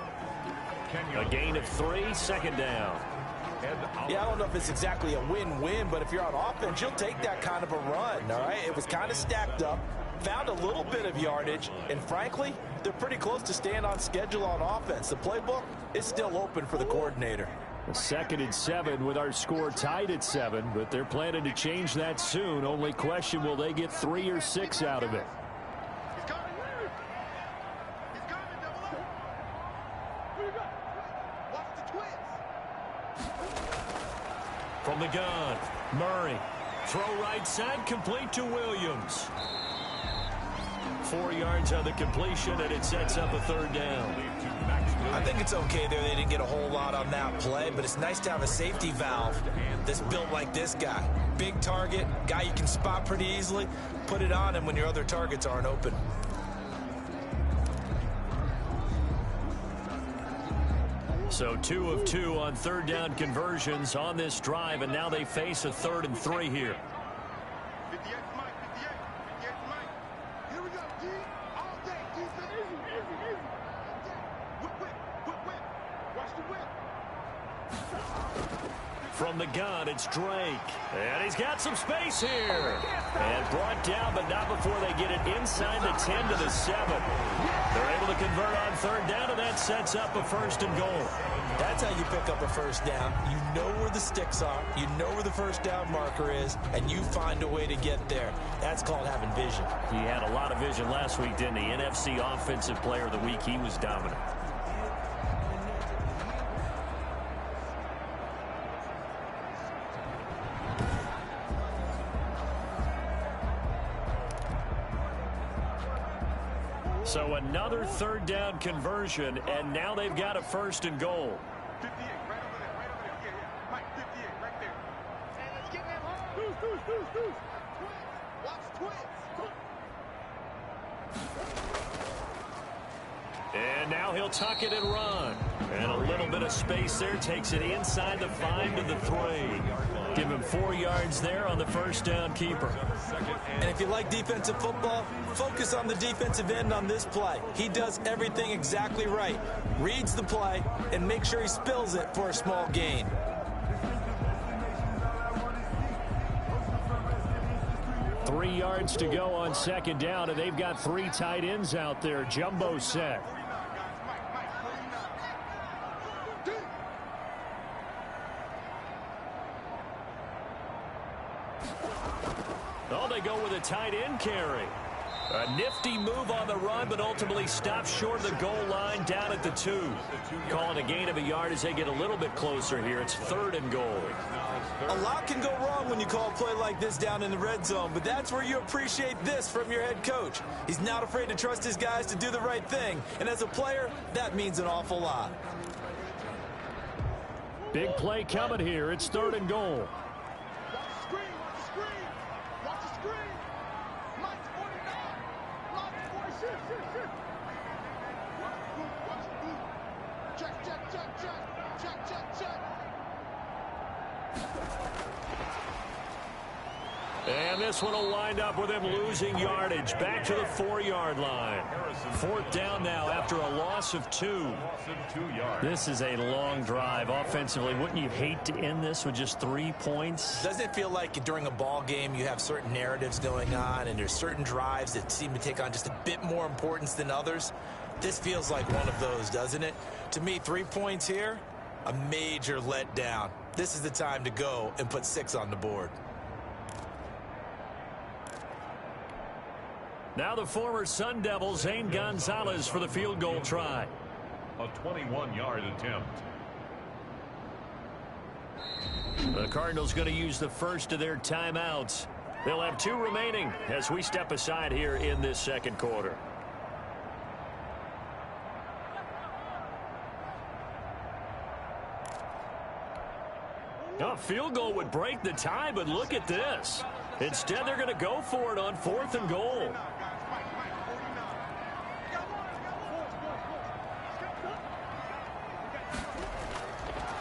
A gain of 3, 2nd down. Yeah, I don't know if it's exactly a win-win, but if you're on offense, you'll take that kind of a run, all right? It was kind of stacked up, found a little bit of yardage, and frankly, they're pretty close to staying on schedule on offense. The playbook is still open for the coordinator. 2nd and 7 with our score tied at 7, but they're planning to change that soon. Only question, will they get 3 or 6 out of it? From the gun, Murray. Throw right side, complete to Williams. 4 yards on the completion, and it sets up a 3rd down. I think it's okay there. They didn't get a whole lot on that play, but it's nice to have a safety valve that's built like this guy. Big target, guy you can spot pretty easily. Put it on him when your other targets aren't open. So 2 of 2 on 3rd down conversions on this drive, and now they face a 3rd and 3 here. From the gun, it's Drake. And he's got some space here. And brought down, but not before they get it inside the 10 to the 7. They're able to convert on 3rd down, and that sets up a 1st and goal. That's how you pick up a 1st down. You know where the sticks are. You know where the 1st down marker is, and you find a way to get there. That's called having vision. He had a lot of vision last week, didn't he? NFC Offensive Player of the Week. He was dominant. So another 3rd down conversion, and now they've got a 1st and goal. 58, right over there, right over there. Yeah. Mike, 58, right there. And let's get them home. Twins. Watch twins. And now he'll tuck it and run. And a little bit of space there. Takes it inside the 5 to the 3. Give him 4 yards there on the 1st down keeper. And if you like defensive football, focus on the defensive end on this play. He does everything exactly right. Reads the play and makes sure he spills it for a small gain. 3 yards to go on second down, and they've got 3 tight ends out there. Jumbo set. Oh, they go with a tight end carry. A nifty move on the run, but ultimately stopped short of the goal line down at the 2. Calling a gain of a yard as they get a little bit closer here. It's 3rd and goal. A lot can go wrong when you call a play like this down in the red zone, but that's where you appreciate this from your head coach. He's not afraid to trust his guys to do the right thing, and as a player, that means an awful lot. Big play coming here. It's 3rd and goal. And this one will wind up with him losing yardage back to the 4-yard line. 4th down now after a loss of 2. This is a long drive offensively. Wouldn't you hate to end this with just 3 points? Doesn't it feel like during a ball game you have certain narratives going on and there's certain drives that seem to take on just a bit more importance than others? This feels like one of those, doesn't it? To me, 3 points here, a major letdown. This is the time to go and put 6 on the board. Now the former Sun Devil, Zane Gonzalez, for the field goal try. A 21-yard attempt. The Cardinals going to use the first of their timeouts. They'll have 2 remaining as we step aside here in this second quarter. A field goal would break the tie, but look at this. Instead, they're going to go for it on 4th and goal.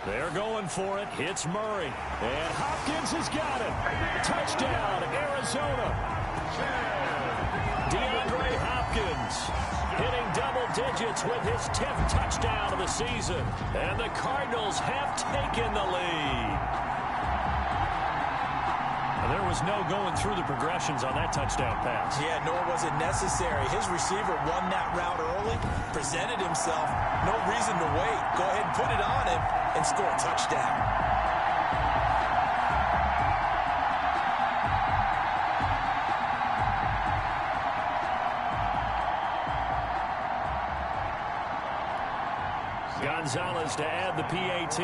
They're going for it. It's Murray. And Hopkins has got it. Touchdown, Arizona. DeAndre Hopkins hitting double digits with his 10th touchdown of the season. And the Cardinals have taken the lead. There was no going through the progressions on that touchdown pass. Yeah, nor was it necessary. His receiver won that route early, presented himself. No reason to wait. Go ahead and put it on him and score a touchdown. Gonzalez to add the PAT.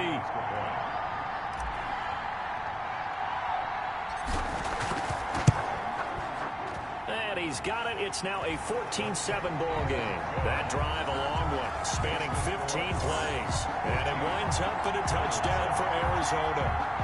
He's got it. It's now a 14-7 ball game. That drive a long one, spanning 15 plays. And it winds up in a touchdown for Arizona.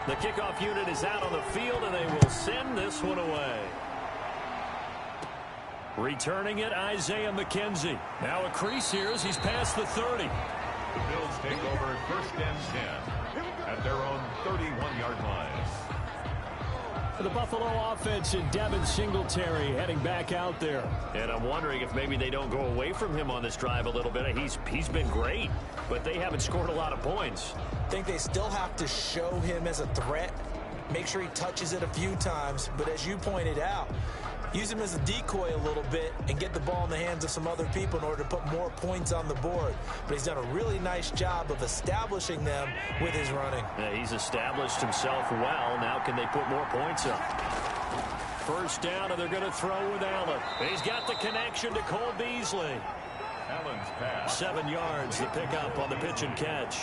The kickoff unit is out on the field, and they will send this one away. Returning it, Isaiah McKenzie. Now a crease here as he's past the 30. The Bills take over 1st and 10 at their own 31-yard line. For the Buffalo offense and Devin Singletary heading back out there. And I'm wondering if maybe they don't go away from him on this drive a little bit. He's been great, but they haven't scored a lot of points. I think they still have to show him as a threat. Make sure he touches it a few times. But as you pointed out, use him as a decoy a little bit and get the ball in the hands of some other people in order to put more points on the board. But he's done a really nice job of establishing them with his running. Yeah, he's established himself well. Now can they put more points up? 1st down, and they're going to throw with Allen. He's got the connection to Cole Beasley. Allen's pass. 7 yards, the pickup on the pitch and catch.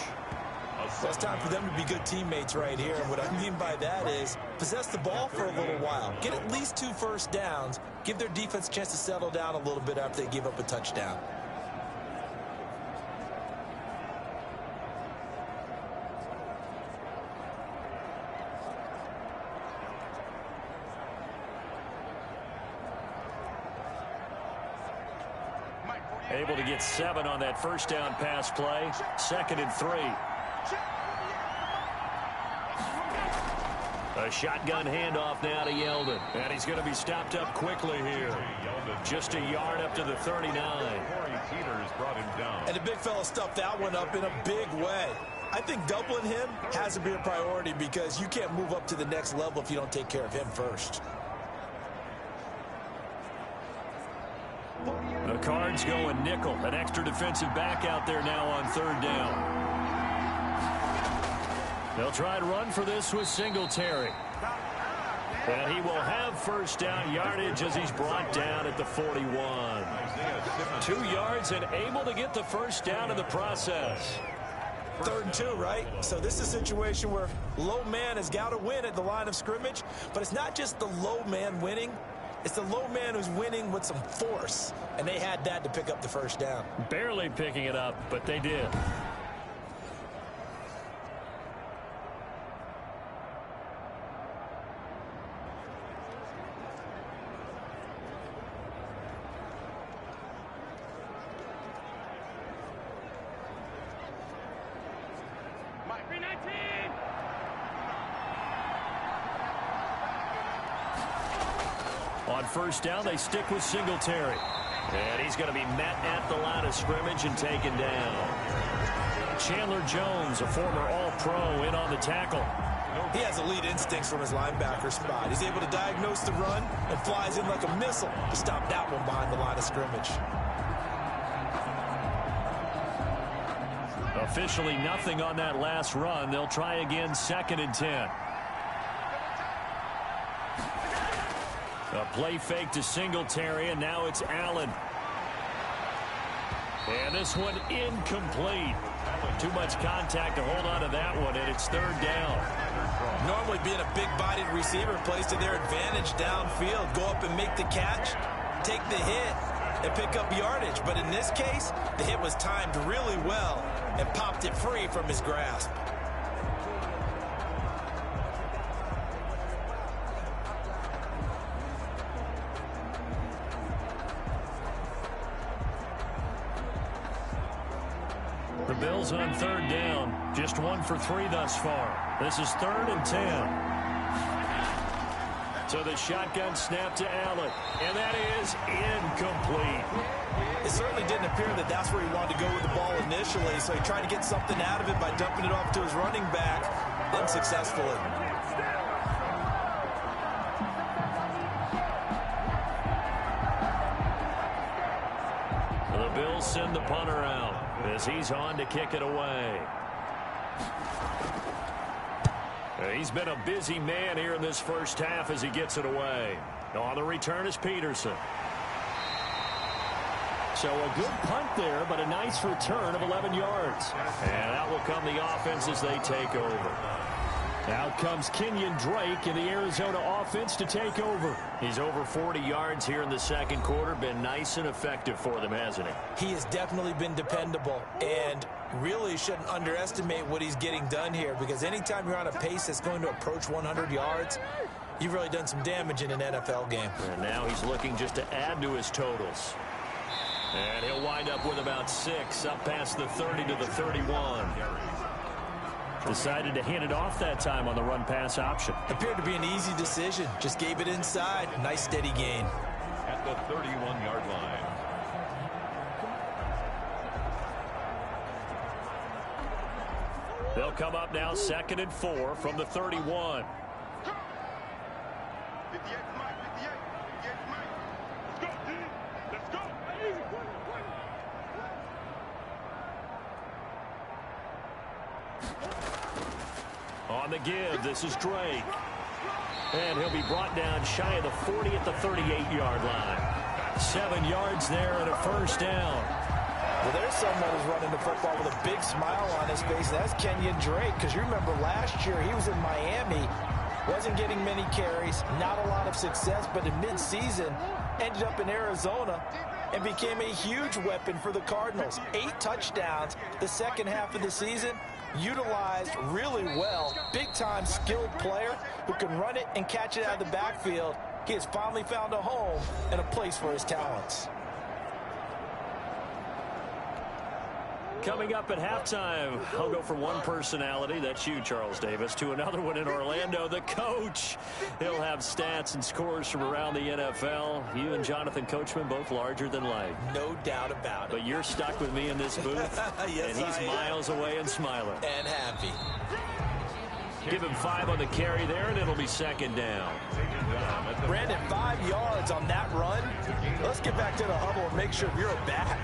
So it's time for them to be good teammates right here. And what I mean by that is possess the ball for a little while. Get at least 2 first downs. Give their defense a chance to settle down a little bit after they give up a touchdown. Able to get 7 on that first down pass play. 2nd and 3. A shotgun handoff now to Yeldon. And he's going to be stopped up quickly here. Just a yard up to the 39. And the big fella stuffed that one up in a big way. I think doubling him has to be a priority because you can't move up to the next level if you don't take care of him first. The Cards going nickel. An extra defensive back out there now on 3rd down. They'll try to run for this with Singletary. And he will have first down yardage as he's brought down at the 41. 2 yards and able to get the first down in the process. 3rd and 2, right? So this is a situation where low man has got to win at the line of scrimmage. But it's not just the low man winning. It's the low man who's winning with some force. And they had that to pick up the first down. Barely picking it up, but they did. On first down, they stick with Singletary. And he's going to be met at the line of scrimmage and taken down. Chandler Jones, a former All-Pro, in on the tackle. He has elite instincts from his linebacker spot. He's able to diagnose the run and flies in like a missile to stop that one behind the line of scrimmage. Officially nothing on that last run. They'll try again, 2nd and 10. A play fake to Singletary, and now it's Allen. And this one incomplete. Too much contact to hold on to that one, and it's 3rd down. Normally being a big-bodied receiver plays to their advantage downfield. Go up and make the catch, take the hit, and pick up yardage. But in this case, the hit was timed really well and popped it free from his grasp. The Bills on 3rd down. Just 1 for 3 thus far. This is 3rd and 10. So the shotgun snap to Allen. And that is incomplete. It certainly didn't appear that that's where he wanted to go with the ball initially, so he tried to get something out of it by dumping it off to his running back unsuccessfully. The Bills send the punter out as he's on to kick it away. He's been a busy man here in this first half as he gets it away. On the return is Peterson. So a good punt there, but a nice return of 11 yards. And out will come the offense as they take over. Out comes Kenyon Drake in the Arizona offense to take over. He's over 40 yards here in the 2nd quarter. Been nice and effective for them, hasn't he? He has definitely been dependable and really shouldn't underestimate what he's getting done here, because anytime you're on a pace that's going to approach 100 yards, you've really done some damage in an NFL game. And now he's looking just to add to his totals. And he'll wind up with about 6 up past the 30 to the 31. Decided to hand it off that time on the run-pass option. Appeared to be an easy decision. Just gave it inside. Nice, steady gain. At the 31-yard line. They'll come up now 2nd and 4 from the 31. On the give, this is Drake. And he'll be brought down shy of the 40 at the 38-yard line. 7 yards there and a first down. Well, there's someone who's running the football with a big smile on his face. That's Kenyon Drake, because you remember last year he was in Miami, wasn't getting many carries, not a lot of success, but in mid-season ended up in Arizona and became a huge weapon for the Cardinals. 8 touchdowns the second half of the season, utilized really well. Big-time skilled player who can run it and catch it out of the backfield. He has finally found a home and a place for his talents. Coming up at halftime, I'll go from one personality, that's you, Charles Davis, to another one in Orlando, the coach. He'll have stats and scores from around the NFL. You and Jonathan Coachman, both larger than life. No doubt about it. But you're stuck with me in this booth, yes, and he's miles away and smiling. And happy. Give him 5 on the carry there, and it'll be second down. Brandon, 5 yards on that run. Let's get back to the huddle and make sure you're back.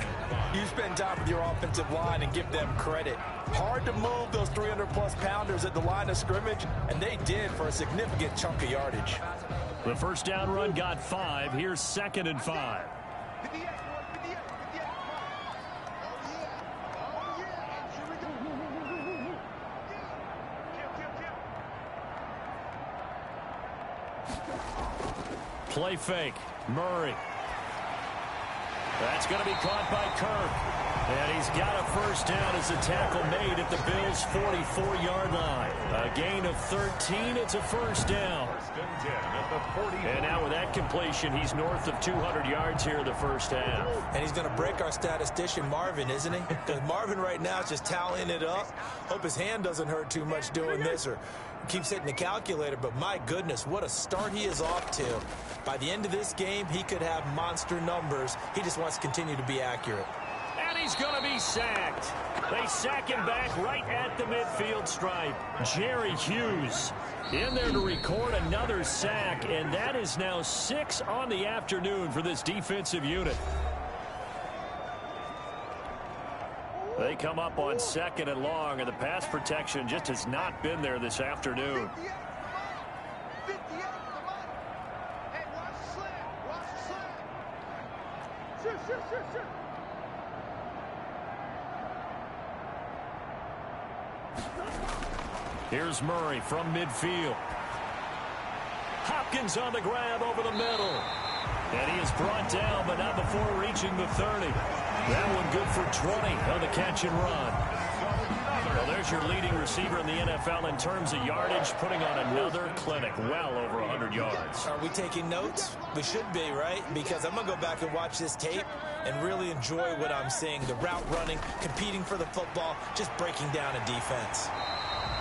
You spend time with your offensive line and give them credit. Hard to move those 300-plus pounders at the line of scrimmage, and they did for a significant chunk of yardage. The first down run got 5. Here's 2nd and 5. Play fake. Murray. That's going to be caught by Kirk. And he's got a first down as a tackle made at the Bills' 44-yard line. A gain of 13. It's a first down. And now with that completion, he's north of 200 yards here in the first half. And he's going to break our statistician, Marvin, isn't he? Because Marvin right now is just tallying it up. Hope his hand doesn't hurt too much doing this or keeps hitting the calculator. But my goodness, what a start he is off to. By the end of this game, he could have monster numbers. He just wants to continue to be accurate. And he's going to be sacked. They sack him back right at the midfield stripe. Jerry Hughes in there to record another sack, and that is now 6 on the afternoon for this defensive unit. They come up on 2nd and long, and the pass protection just has not been there this afternoon. Here's Murray from midfield. Hopkins on the grab over the middle. And he is brought down, but not before reaching the 30. That one good for 20 on the catch and run. Well, there's your leading receiver in the NFL in terms of yardage, putting on another clinic, well over 100 yards. Are we taking notes? We should be, right? Because I'm going to go back and watch this tape and really enjoy what I'm seeing. The route running, competing for the football, just breaking down a defense.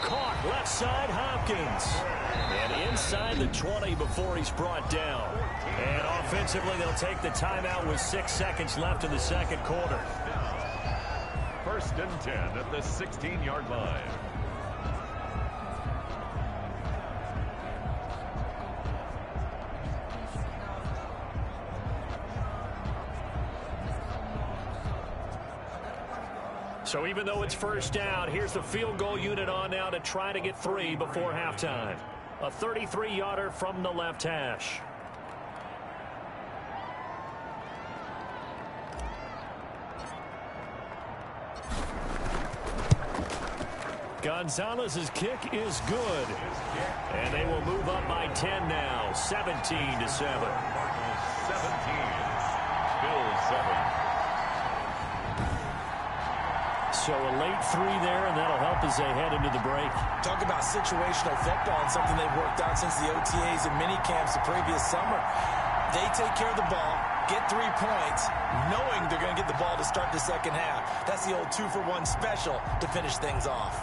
Caught left side, Hopkins. And inside the 20 before he's brought down. And offensively, they'll take the timeout with 6 seconds left in the second quarter. 1st and 10 at the 16-yard line. So even though it's first down, here's the field goal unit on now to try to get 3 before halftime. A 33-yarder from the left hash. Gonzalez's kick is good. And they will move up by 10 now, 17-7. 17. Bills 7. So a late 3 there, and that'll help as they head into the break. Talk about situational football and something they've worked out since the OTAs and mini camps the previous summer. They take care of the ball, get 3 points, knowing they're going to get the ball to start the second half. That's the old 2-for-1 special to finish things off.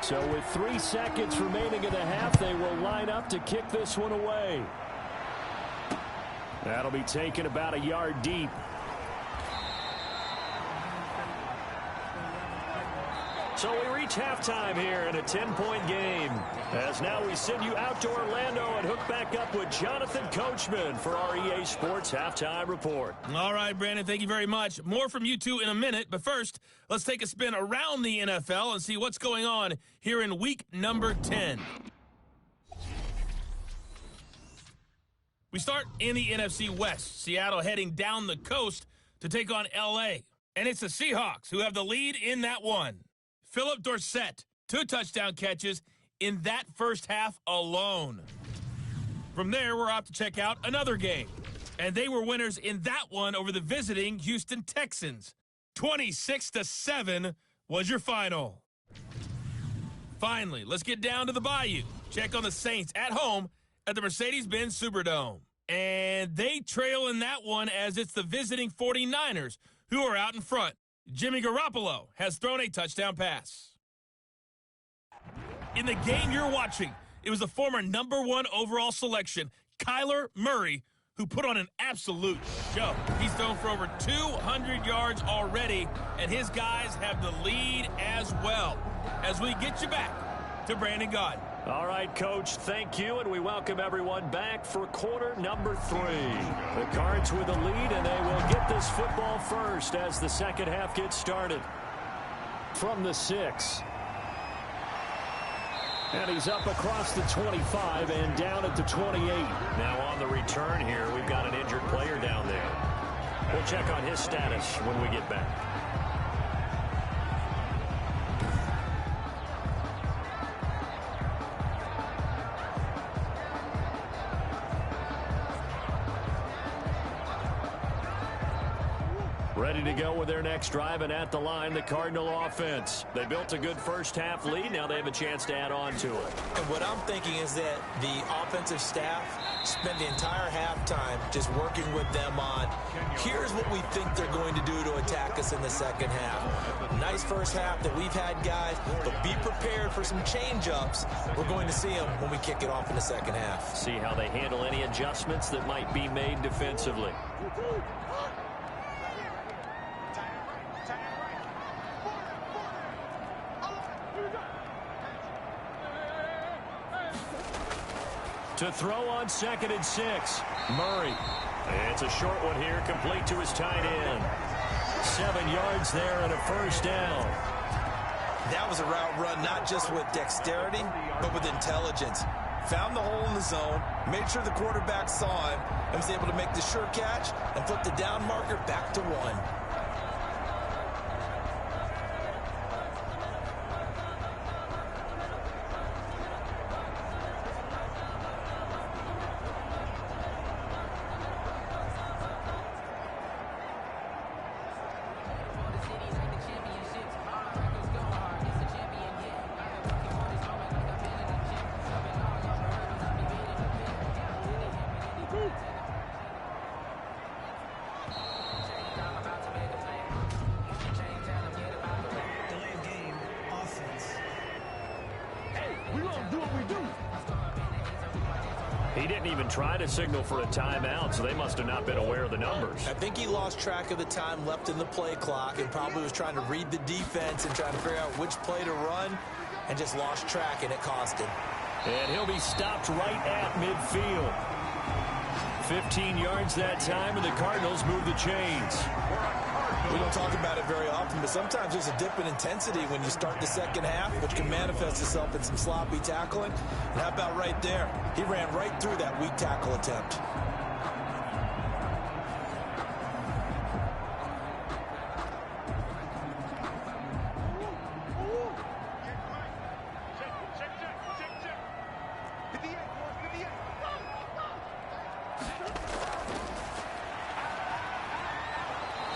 So with 3 seconds remaining in the half, they will line up to kick this one away. That'll be taken about a yard deep. So we reach halftime here in a 10-point game. As now we send you out to Orlando and hook back up with Jonathan Coachman for our EA Sports Halftime Report. All right, Brandon, thank you very much. More from you two in a minute, but first, let's take a spin around the NFL and see what's going on here in week number 10. We start in the NFC West. Seattle heading down the coast to take on L.A. And it's the Seahawks who have the lead in that one. Philip Dorsett, 2 touchdown catches in that first half alone. From there, we're off to check out another game. And they were winners in that one over the visiting Houston Texans. 26-7 was your final. Finally, let's get down to the Bayou. Check on the Saints at home at the Mercedes-Benz Superdome. And they trail in that one as it's the visiting 49ers who are out in front. Jimmy Garoppolo has thrown a touchdown pass. In the game you're watching, it was the former #1 overall selection, Kyler Murray, who put on an absolute show. He's thrown for over 200 yards already, and his guys have the lead as well. As we get you back to Brandon Gaudin. All right, Coach, thank you, and we welcome everyone back for quarter number 3. The Cards with the lead, and they will get this football first as the second half gets started. From the 6. And he's up across the 25 and down at the 28. Now on the return here, we've got an injured player down there. We'll check on his status when we get back. Ready to go with their next drive, and at the line, the Cardinal offense. They built a good first-half lead. Now they have a chance to add on to it. And what I'm thinking is that the offensive staff spent the entire halftime just working with them on, here's what we think they're going to do to attack us in the second half. Nice first half that we've had, guys, but be prepared for some change-ups. We're going to see them when we kick it off in the second half. See how they handle any adjustments that might be made defensively. To throw on 2nd and 6. Murray. It's a short one here, complete to his tight end. 7 yards there and a first down. That was a route run not just with dexterity, but with intelligence. Found the hole in the zone, made sure the quarterback saw him, and was able to make the sure catch and flip the down marker back to 1. He didn't even try to signal for a timeout, so they must have not been aware of the numbers. I think he lost track of the time left in the play clock and probably was trying to read the defense and trying to figure out which play to run and just lost track, and it cost him. And he'll be stopped right at midfield. 15 yards that time, and the Cardinals move the chains. We don't talk about it very often, but sometimes there's a dip in intensity when you start the second half, which can manifest itself in some sloppy tackling. And how about right there? He ran right through that weak tackle attempt.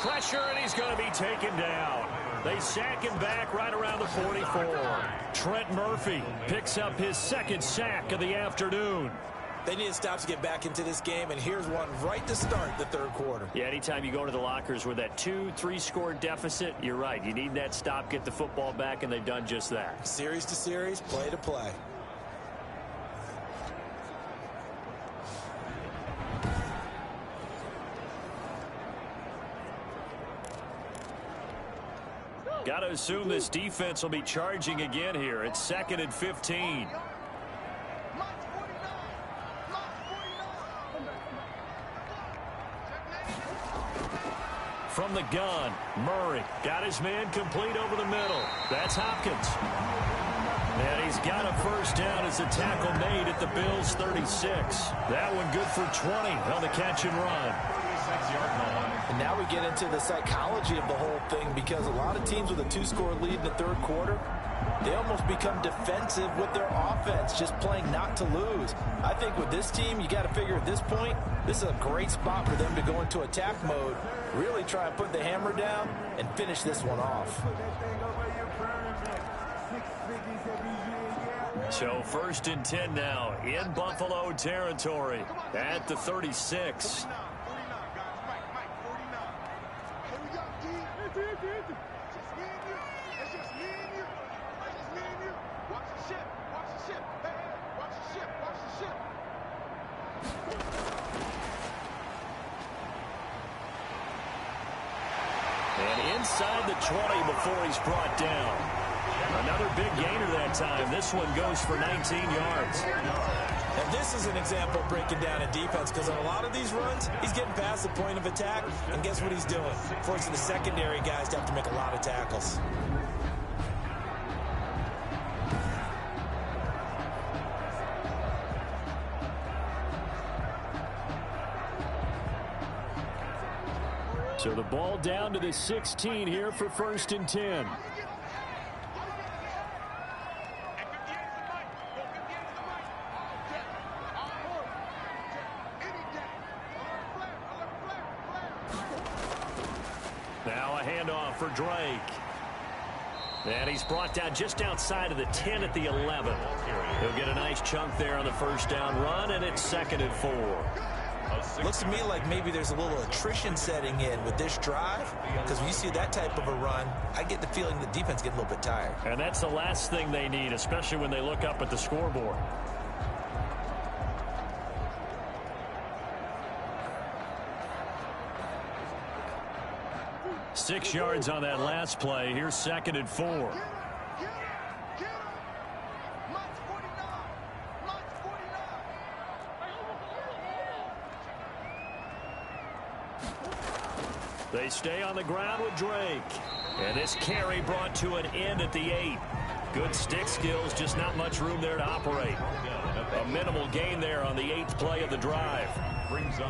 Pressure, and he's going to be taken down. They sack him back right around the 44. Trent Murphy picks up his 2nd sack of the afternoon. They need to stop to get back into this game, and here's one right to start the 3rd quarter. Yeah, anytime you go to the lockers with that 2-3 score deficit, you're right. You need that stop, get the football back, and they've done just that. Series to series, play to play. Got to assume this defense will be charging again here. It's 2nd and 15. From the gun, Murray got his man complete over the middle. That's Hopkins. And he's got a first down as a tackle made at the Bills' 36. That one good for 20 on the catch and run. And now we get into the psychology of the whole thing, because a lot of teams with a 2-score lead in the 3rd quarter, they almost become defensive with their offense, just playing not to lose. I think with this team, you got to figure at this point, this is a great spot for them to go into attack mode, really try and put the hammer down and finish this one off. So 1st and 10 now in Buffalo territory at the 36. And inside the 20 before he's brought down. Another big gainer that time. This one goes for 19 yards. And this is an example of breaking down a defense, because on a lot of these runs, he's getting past the point of attack, and guess what he's doing? Forcing the secondary guys to have to make a lot of tackles. So the ball down to the 16 here for 1st and 10. Now a handoff for Drake. And he's brought down just outside of the 10 at the 11. He'll get a nice chunk there on the 1st down run, and it's 2nd and 4. Looks to me like maybe there's a little attrition setting in with this drive, because when you see that type of a run, I get the feeling the defense gets a little bit tired. And that's the last thing they need, especially when they look up at the scoreboard. Six yards on that last play. Here's 2nd and 4. They stay on the ground with Drake. And this carry brought to an end at the 8. Good stick skills, just not much room there to operate. A minimal gain there on the 8th play of the drive.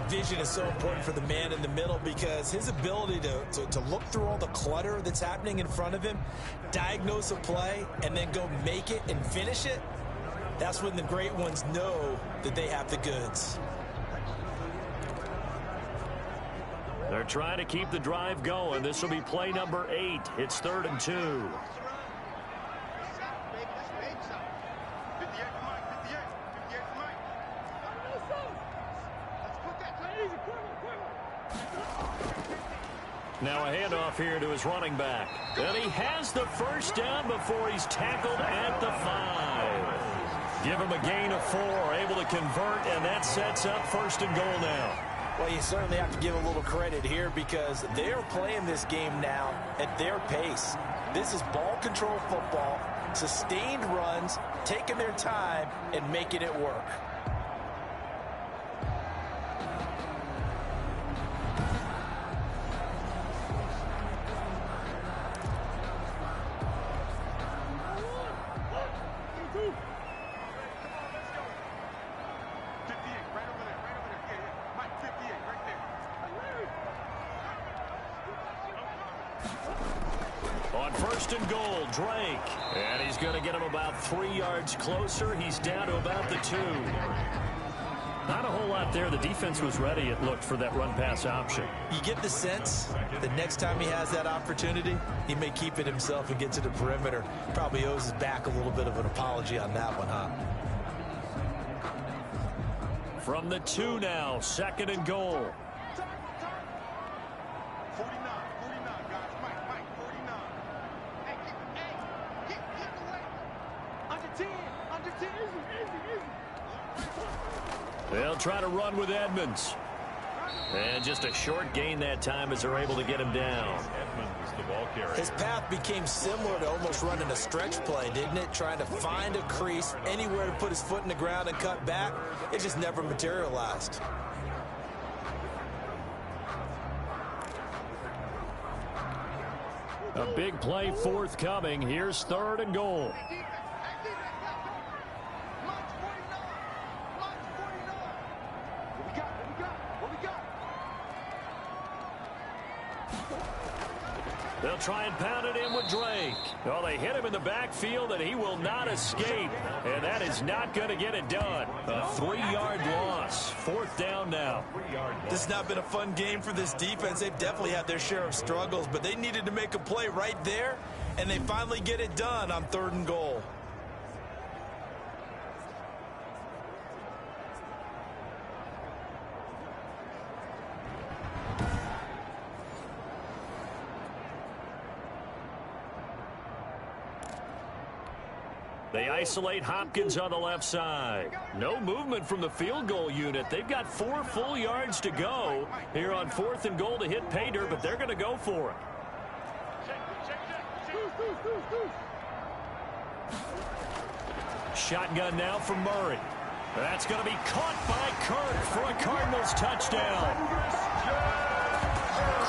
Vision is so important for the man in the middle, because his ability to look through all the clutter that's happening in front of him, diagnose a play, and then go make it and finish it, that's when the great ones know that they have the goods. They're trying to keep the drive going. This will be play number 8. It's 3rd and 2. Now a handoff here to his running back. And he has the 1st down before he's tackled at the 5. Give him a gain of 4, able to convert, and that sets up 1st and goal now. Well, you certainly have to give a little credit here, because they're playing this game now at their pace. This is ball control football, sustained runs, taking their time, and making it work. On 1st and goal, Drake. And he's going to get him about 3 yards closer. He's down to about the 2. Not a whole lot there. The defense was ready, it looked, for that run-pass option. You get the sense that next time he has that opportunity, he may keep it himself and get to the perimeter. Probably owes his back a little bit of an apology on that one, huh? From the 2 now, 2nd and goal. They'll try to run with Edmonds. And just a short gain that time as they're able to get him down. His path became similar to almost running a stretch play, didn't it? Trying to find a crease, anywhere to put his foot in the ground and cut back. It just never materialized. A big play forthcoming. Here's 3rd and goal. They'll try and pound it in with Drake. Well, they hit him in the backfield, and he will not escape. And that is not going to get it done. A 3-yard loss. 4th down now. This has not been a fun game for this defense. They've definitely had their share of struggles, but they needed to make a play right there, and they finally get it done on 3rd and goal. They isolate Hopkins on the left side. No movement from the field goal unit. They've got 4 full yards to go here on 4th and goal to hit pay dirt, but they're going to go for it. Shotgun now from Murray. That's going to be caught by Kirk for a Cardinals touchdown.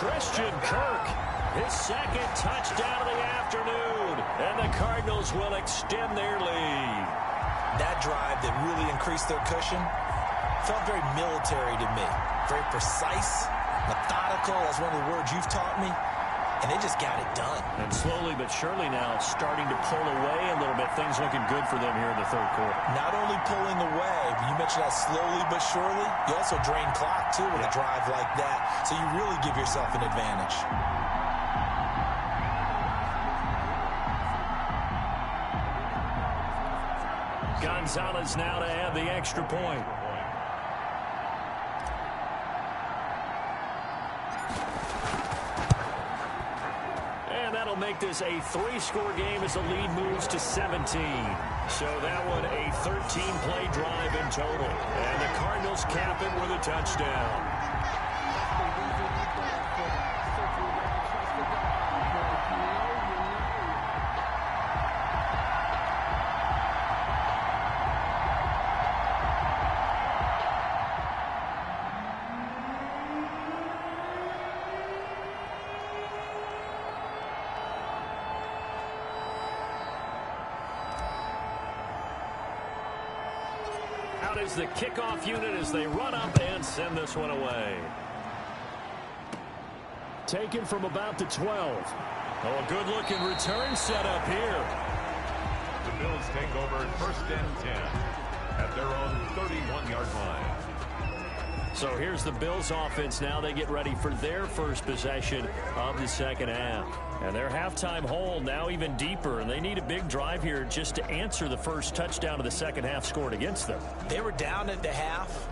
Christian Kirk, his 2nd touchdown of the afternoon, and the Cardinals will extend their lead. That drive that really increased their cushion felt very military to me. Very precise, methodical. That's one of the words you've taught me. And they just got it done. And slowly but surely now starting to pull away a little bit. Things looking good for them here in the 3rd quarter. Not only pulling away, but you mentioned that slowly but surely. You also drain clock, too, with a drive like that. So you really give yourself an advantage. Gonzalez now to add the extra point. And that'll make this a 3-score game as the lead moves to 17. So that one a 13-play drive in total. And the Cardinals cap it with a touchdown. Out is the kickoff unit as they run up and send this one away. Taken from about the 12. Oh, a good-looking return set up here. The Bills take over 1st and 10 at their own 31-yard line. So here's the Bills offense now. They get ready for their first possession of the 2nd half. And their halftime hole now even deeper, and they need a big drive here just to answer the first touchdown of the 2nd half scored against them. They were down at the half.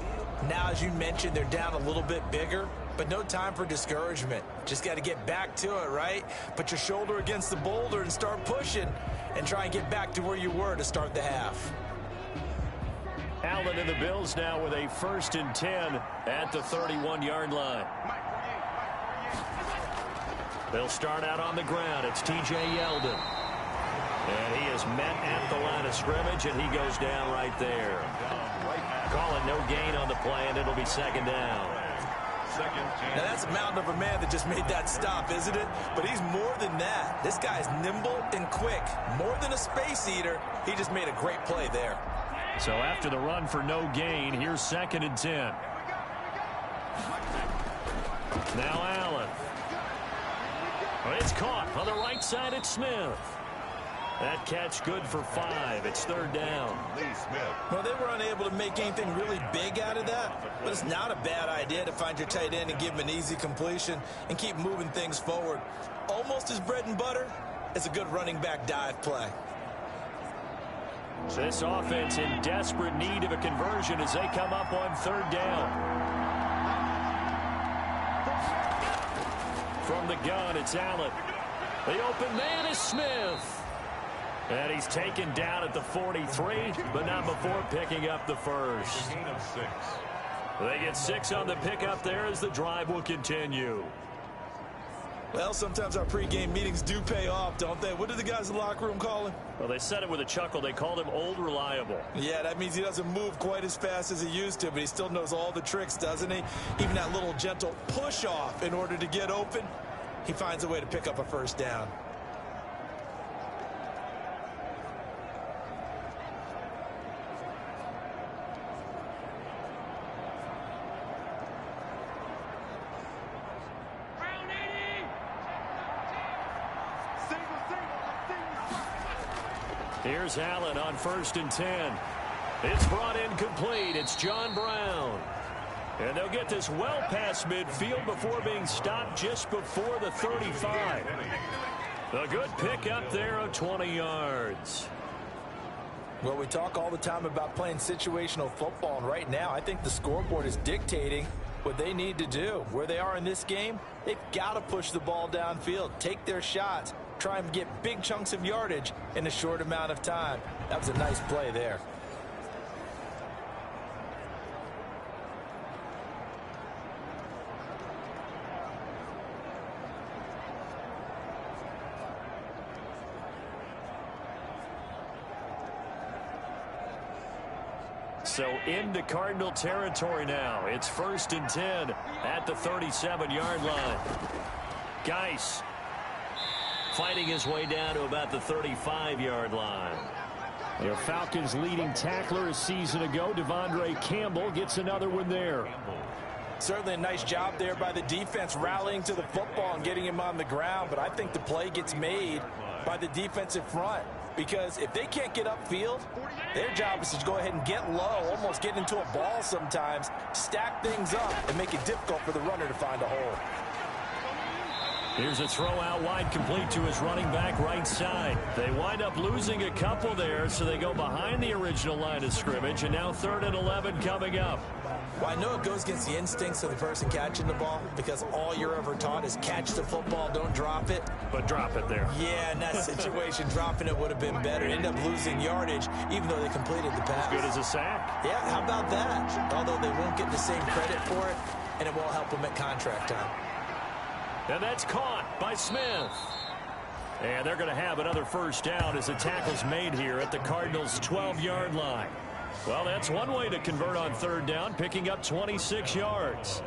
Now, as you mentioned, they're down a little bit bigger, but no time for discouragement. Just got to get back to it, right? Put your shoulder against the boulder and start pushing and try and get back to where you were to start the half. Allen and the Bills now with a 1st and 10 at the 31-yard line. They'll start out on the ground. It's T.J. Yeldon. And he is met at the line of scrimmage, and he goes down right there. Call it no gain on the play, and it'll be 2nd down. Now, that's a mountain of a man that just made that stop, isn't it? But he's more than that. This guy's nimble and quick. More than a space eater, he just made a great play there. So after the run for no gain, here's 2nd and 10. Now Allen. It's caught on the right side at Smith. That catch good for 5. It's 3rd down. Well, they were unable to make anything really big out of that, but it's not a bad idea to find your tight end and give him an easy completion and keep moving things forward. Almost as bread and butter as a good running back dive play. This offense in desperate need of a conversion as they come up on 3rd down. From the gun, it's Allen. The open man is Smith. And he's taken down at the 43, but not before picking up the first. They get 6 on the pickup there as the drive will continue. Well, sometimes our pregame meetings do pay off, don't they? What did the guys in the locker room call him? Well, they said it with a chuckle. They called him Old Reliable. Yeah, that means he doesn't move quite as fast as he used to, but he still knows all the tricks, doesn't he? Even that little gentle push-off in order to get open, he finds a way to pick up a 1st down. Here's Allen on 1st and 10. It's brought in complete. It's John Brown. And they'll get this well past midfield before being stopped just before the 35. A good pick up there of 20 yards. Well, we talk all the time about playing situational football, and right now I think the scoreboard is dictating what they need to do. Where they are in this game, they've got to push the ball downfield, take their shots, try and get big chunks of yardage in a short amount of time. That was a nice play there. So into Cardinal territory now. It's 1st and 10 at the 37-yard line. Geis fighting his way down to about the 35-yard line. Their Falcons' leading tackler a season ago, Devondre Campbell, gets another one there. Certainly a nice job there by the defense rallying to the football and getting him on the ground, but I think the play gets made by the defensive front. Because if they can't get upfield, their job is to go ahead and get low, almost get into a ball sometimes, stack things up, and make it difficult for the runner to find a hole. Here's a throw out wide, complete to his running back right side. They wind up losing a couple there, so they go behind the original line of scrimmage, and now 3rd and 11 coming up. Well, I know it goes against the instincts of the person catching the ball, because all you're ever taught is catch the football, don't drop it. But drop it there. Yeah, in that situation, dropping it would have been better. End up losing yardage, even though they completed the pass. As good as a sack. Yeah, how about that? Although they won't get the same credit for it, and it won't help them at contract time. And that's caught by Smith. And they're going to have another first down as the tackle's made here at the Cardinals' 12-yard line. Well, that's one way to convert on 3rd down, picking up 26 yards.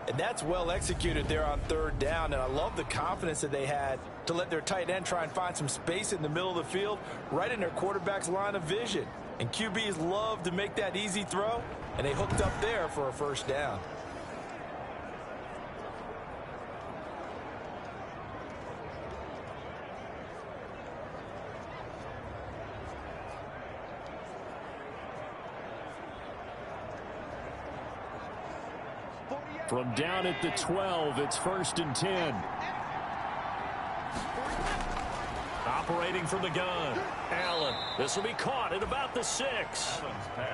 And that's well executed there on 3rd down, and I love the confidence that they had to let their tight end try and find some space in the middle of the field, right in their quarterback's line of vision. And QBs love to make that easy throw, and they hooked up there for a first down. From down at the 12, it's 1st and 10. Operating from the gun, Allen. This will be caught at about the 6.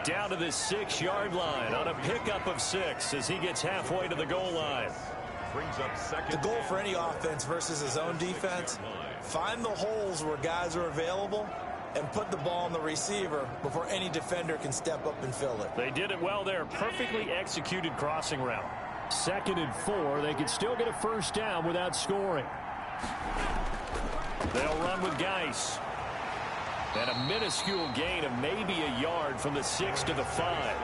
Down to the 6-yard line on a pickup of 6 as he gets halfway to the goal line. Brings up second. The goal for any offense versus his own defense, find the holes where guys are available and put the ball on the receiver before any defender can step up and fill it. They did it well there. Perfectly executed crossing route. 2nd and 4. They could still get a first down without scoring. They'll run with Geis. And a minuscule gain of maybe a yard from the 6 to the 5.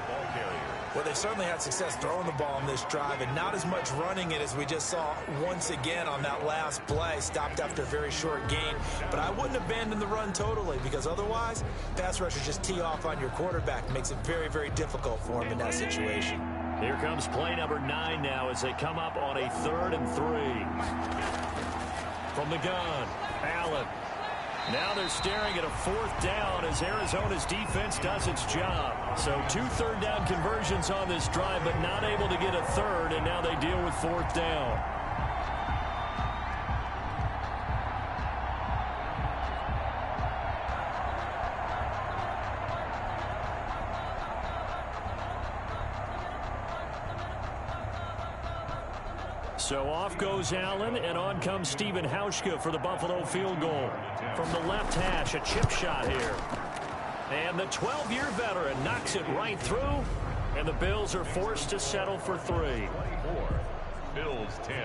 Well, they certainly had success throwing the ball on this drive, and not as much running it as we just saw once again on that last play. Stopped after a very short gain. But I wouldn't abandon the run totally, because otherwise, pass rushers just tee off on your quarterback. It makes it very, very difficult for him in that situation. Here comes play number 9 now as they come up on a 3rd and 3. From the gun, Allen. Now they're staring at a 4th down as Arizona's defense does its job. So 2 third down conversions on this drive, but not able to get a 3rd, and now they deal with 4th down. So off goes Allen, and on comes Stephen Hauschka for the Buffalo field goal. From the left hash, a chip shot here. And the 12-year veteran knocks it right through, and the Bills are forced to settle for 3. 24, Bills 10.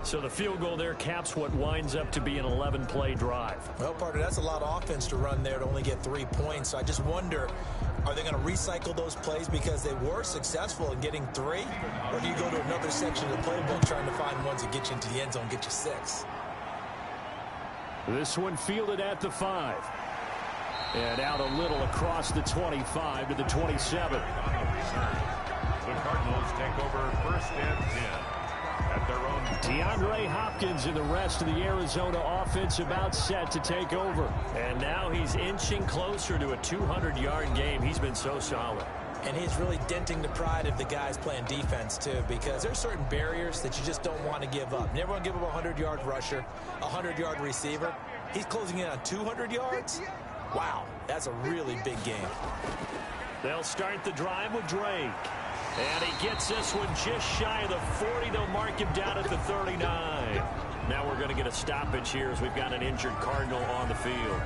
So the field goal there caps what winds up to be an 11-play drive. Well, partner, that's a lot of offense to run there to only get 3 points. So I just wonder, are they going to recycle those plays because they were successful in getting 3? Or do you go to another section of the playbook trying to find ones that get you into the end zone, get you 6? This one fielded at the 5. And out a little across the 25 to the 27. The Cardinals take over 1st and 10 at their own. DeAndre Hopkins and the rest of the Arizona offense about set to take over. And now he's inching closer to a 200-yard game. He's been so solid. And he's really denting the pride of the guys playing defense, too, because there's certain barriers that you just don't want to give up. You never want to give up a 100-yard rusher, a 100-yard receiver. He's closing in on 200 yards. Wow, that's a really big game. They'll start the drive with Drake. And he gets this one just shy of the 40. They'll mark him down at the 39. Now we're going to get a stoppage here as we've got an injured Cardinal on the field.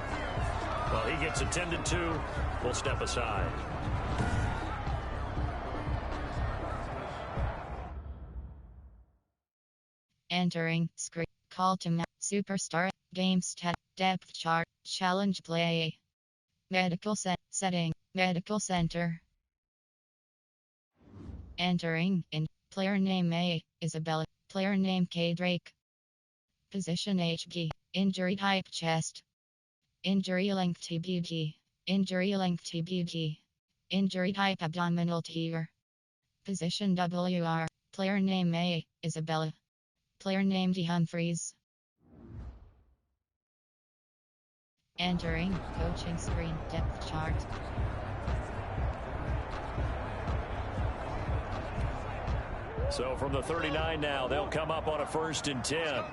Well, he gets attended to. We'll step aside. Entering screen. Call to Superstar. Game stat. Depth chart. Challenge play. Medical setting. Medical center. Entering in. Player name A. Isabella. Player name K. Drake. Position HG. Injury type chest. Injury length TBG. Injury length TBG. Injury type abdominal tear. Position WR. Player name A. Isabella. Player name D. Humphreys. Entering coaching screen. Depth chart. So from the 39 now, they'll come up on a 1st and 10.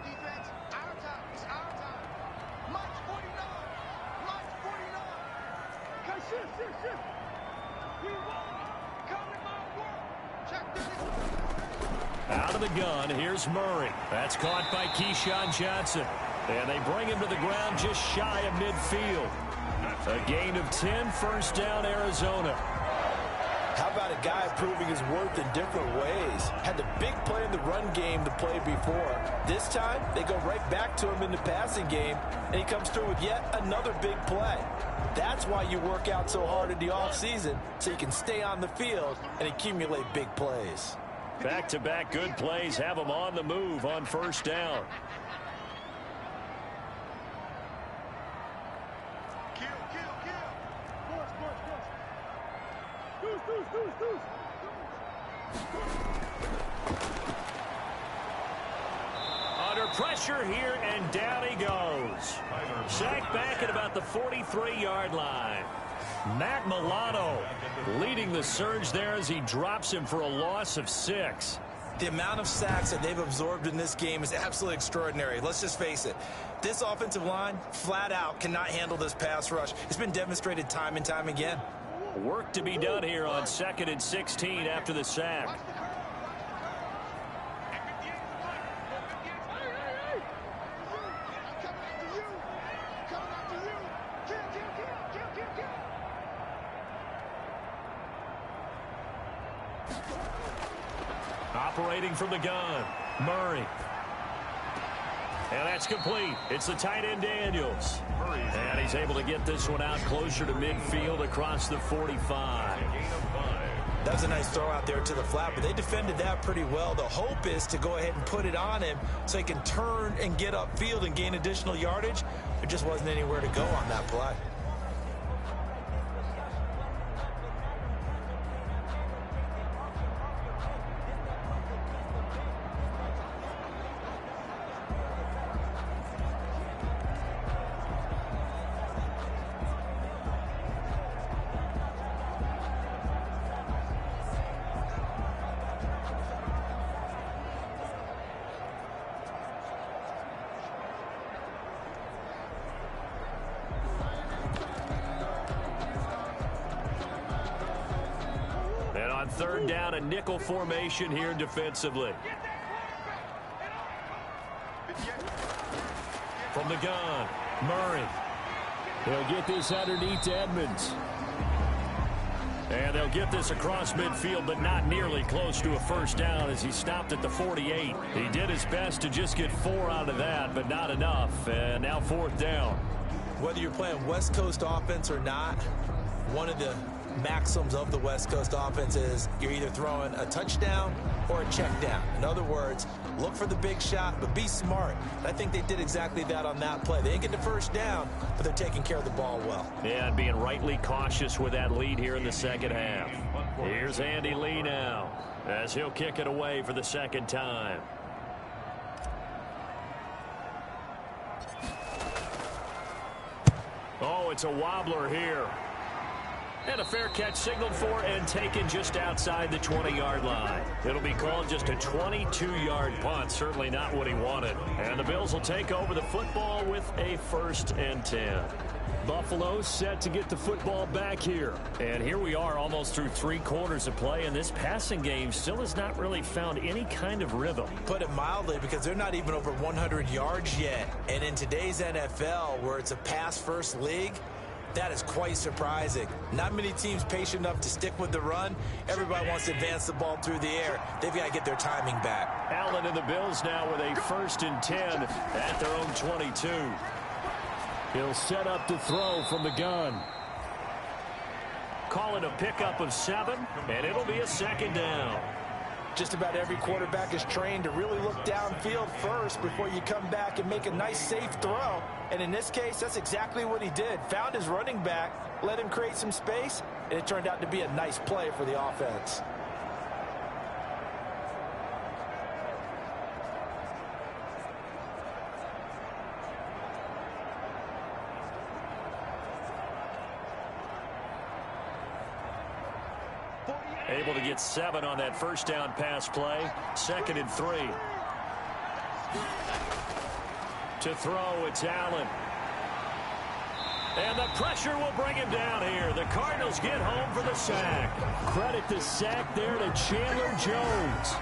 Out of the gun, here's Murray. That's caught by Keyshawn Johnson. And they bring him to the ground just shy of midfield. A gain of 10, first down, Arizona. How about a guy proving his worth in different ways? Had the big play in the run game to play before. This time, they go right back to him in the passing game, and he comes through with yet another big play. That's why you work out so hard in the offseason, so you can stay on the field and accumulate big plays. Back-to-back good plays have them on the move on 1st down. Under pressure here, and down he goes. Sacked back at about the 43-yard line. Matt Milano leading the surge there as he drops him for a loss of 6. The amount of sacks that they've absorbed in this game is absolutely extraordinary. Let's just face it. This offensive line, flat out, cannot handle this pass rush. It's been demonstrated time and time again. Work to be done here on 2nd and 16 after the sack. Operating from the gun, Murray. And that's complete. It's the tight end, Daniels. And he's able to get this one out closer to midfield across the 45. That was a nice throw out there to the flat, but they defended that pretty well. The hope is to go ahead and put it on him so he can turn and get upfield and gain additional yardage. There just wasn't anywhere to go on that play. On 3rd down, a nickel formation here defensively. From the gun, Murray. He'll get this underneath to Edmonds. And they'll get this across midfield, but not nearly close to a 1st down as he stopped at the 48. He did his best to just get 4 out of that, but not enough. And now 4th down. Whether you're playing West Coast offense or not, one of the maxims of the West Coast offense is you're either throwing a touchdown or a check down. In other words, look for the big shot, but be smart. And I think they did exactly that on that play. They didn't get the 1st down, but they're taking care of the ball well. Yeah, and being rightly cautious with that lead here in the 2nd half. Here's Andy Lee now as he'll kick it away for the 2nd time. Oh, it's a wobbler here. And a fair catch signaled for and taken just outside the 20-yard line. It'll be called just a 22-yard punt. Certainly not what he wanted. And the Bills will take over the football with a 1st and 10. Buffalo set to get the football back here. And here we are almost through 3 quarters of play, and this passing game still has not really found any kind of rhythm. Put it mildly, because they're not even over 100 yards yet. And in today's NFL, where it's a pass-first league, that is quite surprising. Not many teams patient enough to stick with the run. Everybody wants to advance the ball through the air. They've got to get their timing back. Allen and the Bills now with a 1st and 10 at their own 22. He'll set up to throw from the gun. Call it a pickup of 7, and it'll be a 2nd down. Just about every quarterback is trained to really look downfield first before you come back and make a nice, safe throw. And in this case, that's exactly what he did. Found his running back, let him create some space, and it turned out to be a nice play for the offense. Able to get 7 on that 1st down pass play. 2nd and 3. To throw, it's Allen. And the pressure will bring him down here. The Cardinals get home for the sack. Credit the sack there to Chandler Jones.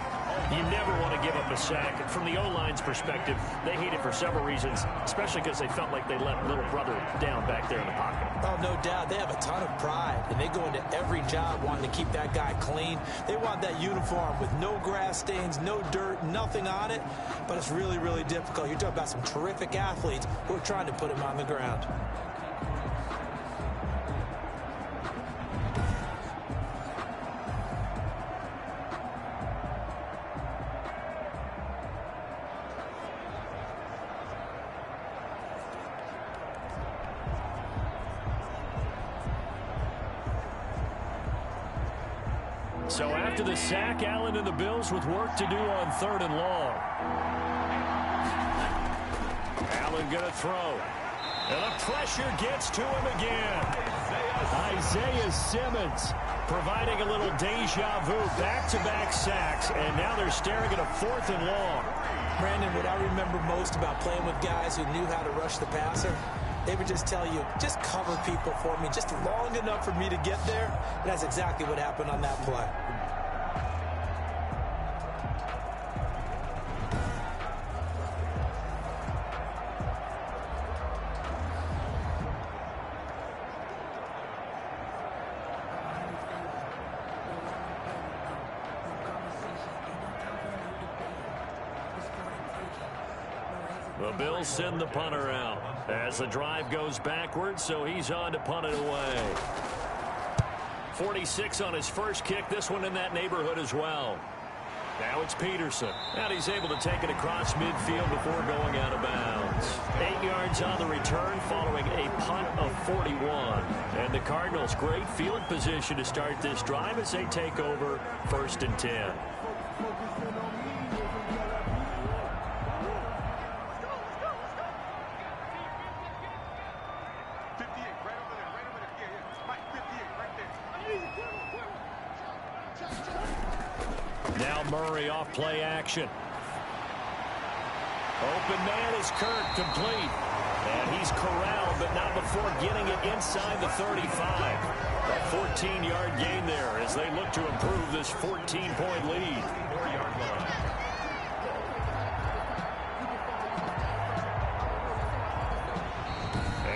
You never want to give up a sack. From the O-line's perspective, they hate it for several reasons, especially because they felt like they let little brother down back there in the pocket. Oh, no doubt. They have a ton of pride, and they go into every job wanting to keep that guy clean. They want that uniform with no grass stains, no dirt, nothing on it, but it's really, really difficult. You're talking about some terrific athletes who are trying to put him on the ground. So after the sack, Allen and the Bills with work to do on 3rd and long. Allen going to throw. And the pressure gets to him again. Isaiah Simmons providing a little deja vu. Back-to-back sacks, and now they're staring at a 4th and long. Brandon, what I remember most about playing with guys who knew how to rush the passer, they would just tell you, just cover people for me, just long enough for me to get there. And that's exactly what happened on that play. The Bills send the punter out as the drive goes backwards, so he's on to punt it away. 46 on his first kick, this one in that neighborhood as well. Now it's Peterson, and he's able to take it across midfield before going out of bounds. 8 yards on the return following a punt of 41. And the Cardinals, great field position to start this drive as they take over 1st and 10. Now Murray off play action. Open man is Kirk, complete. And he's corralled, but not before getting it inside the 35. A 14-yard gain there as they look to improve this 14-point lead.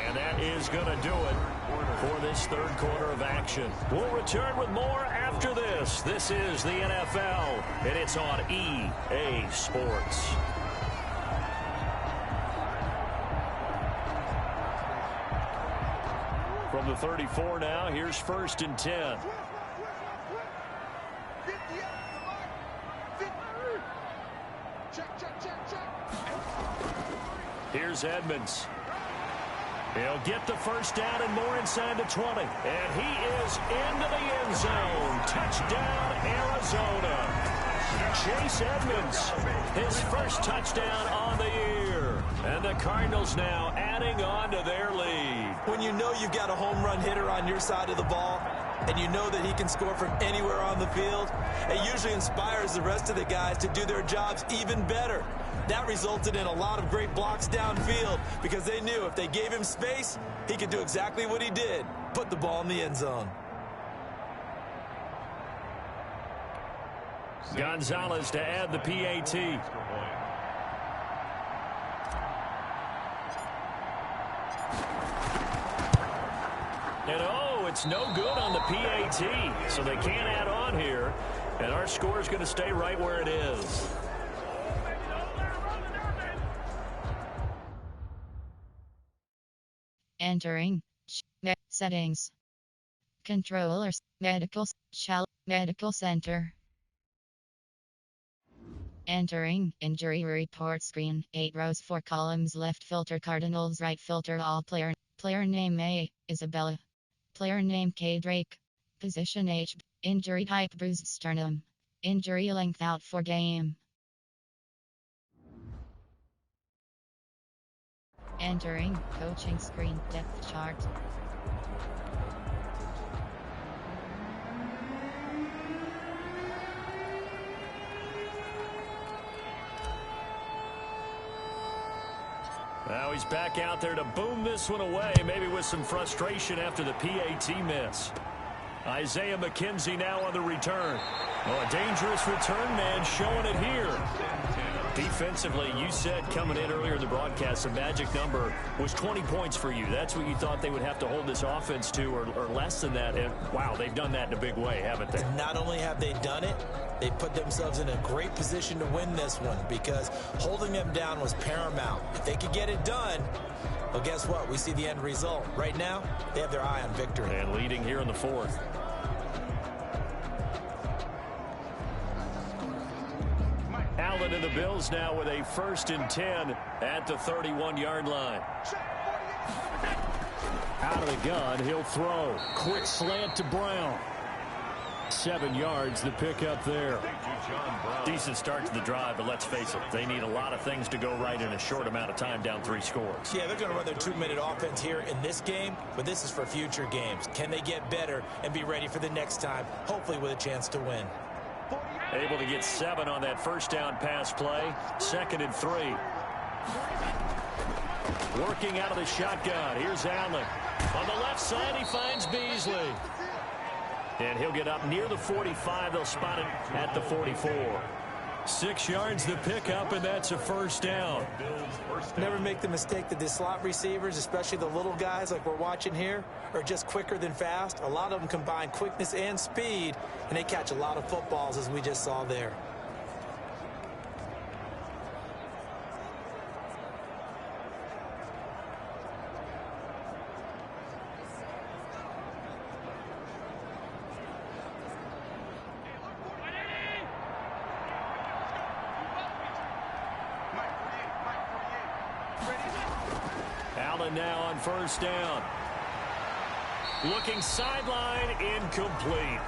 And that is going to do it for this 3rd quarter of action. We'll return with more after this. This is the NFL, and it's on EA Sports. From the 34 now, here's 1st and 10. Here's Edmonds. He'll get the 1st down and more inside the 20. And he is into the end zone. Touchdown, Arizona. Chase Edmonds, his 1st touchdown on the year. And the Cardinals now adding on to their lead. When you know you've got a home run hitter on your side of the ball, and you know that he can score from anywhere on the field, it usually inspires the rest of the guys to do their jobs even better. That resulted in a lot of great blocks downfield because they knew if they gave him space, he could do exactly what he did, put the ball in the end zone. Gonzalez to add the PAT. And oh, it's no good on the PAT, so they can't add on here, and our score is going to stay right where it is. Entering settings, controllers, medical center. Entering injury report screen, 8 rows 4 columns, left filter Cardinals, right filter all player name A, Isabella, player name K Drake, position H, injury type bruised sternum, injury length out for game. Entering coaching screen, depth chart. Now he's back out there to boom this one away, maybe with some frustration after the PAT miss. Isaiah McKenzie now on the return. Oh, a dangerous return man showing it here. Defensively, you said coming in earlier in the broadcast, the magic number was 20 points for you. That's what you thought they would have to hold this offense to, or less than that. And wow, they've done that in a big way, haven't they? Not only have they done it, they put themselves in a great position to win this one because holding them down was paramount. If they could get it done, well, guess what? We see the end result. Right now, they have their eye on victory. And leading here in the fourth. Allen and the Bills now with a 1st and 10 at the 31-yard line. Out of the gun, he'll throw. Quick slant to Brown. 7 yards, the pickup there. Decent start to the drive, but let's face it, they need a lot of things to go right in a short amount of time, down 3 scores. Yeah, they're going to run their 2-minute offense here in this game, but this is for future games. Can they get better and be ready for the next time, hopefully with a chance to win? Able to get 7 on that first down pass play. 2nd and 3. Working out of the shotgun. Here's Allen. On the left side, he finds Beasley. And he'll get up near the 45. They'll spot it at the 44. 6 yards the pickup, and that's a 1st down. Never make the mistake that the slot receivers, especially the little guys like we're watching here, are just quicker than fast. A lot of them combine quickness and speed, and they catch a lot of footballs, as we just saw there. Allen now on 1st down. Looking sideline, incomplete.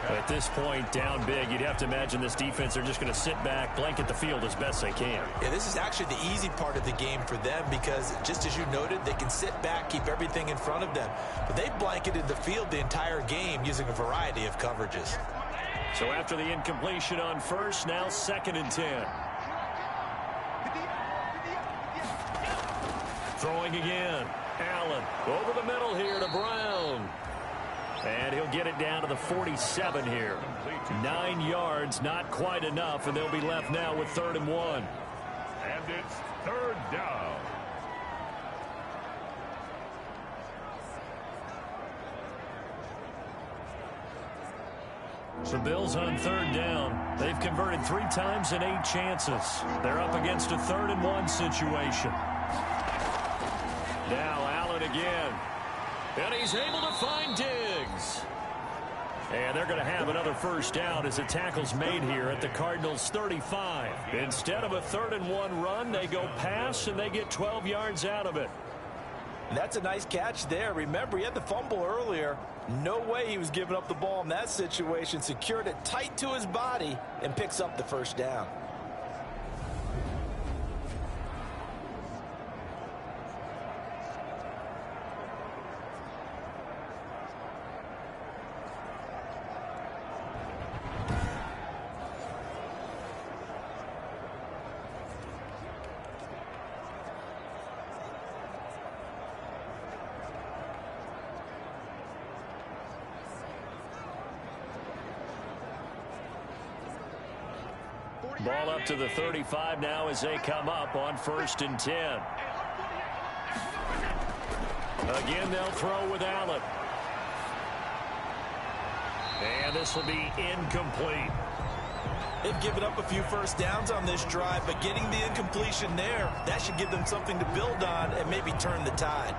At this point, down big, you'd have to imagine this defense are just going to sit back, blanket the field as best they can. Yeah, this is actually the easy part of the game for them because, just as you noted, they can sit back, keep everything in front of them. But they've blanketed the field the entire game using a variety of coverages. So after the incompletion on 1st, now 2nd and 10. Throwing again. Allen over the middle here to Brown. And he'll get it down to the 47 here. 9 yards, not quite enough, and they'll be left now with 3rd and 1. And it's 3rd down. The Bills on 3rd down. They've converted 3 times in 8 chances. They're up against a 3rd and 1 situation. Now Allen again. And he's able to find Diggs. And they're going to have another 1st down as the tackle's made here at the Cardinals' 35. Instead of a 3rd and 1 run, they go pass and they get 12 yards out of it. That's a nice catch there. Remember, he had the fumble earlier. No way he was giving up the ball in that situation. Secured it tight to his body and picks up the 1st down. Ball up to the 35 now as they come up on 1st and 10. Again, they'll throw with Allen. And this will be incomplete. They've given up a few first downs on this drive, but getting the incompletion there, that should give them something to build on and maybe turn the tide.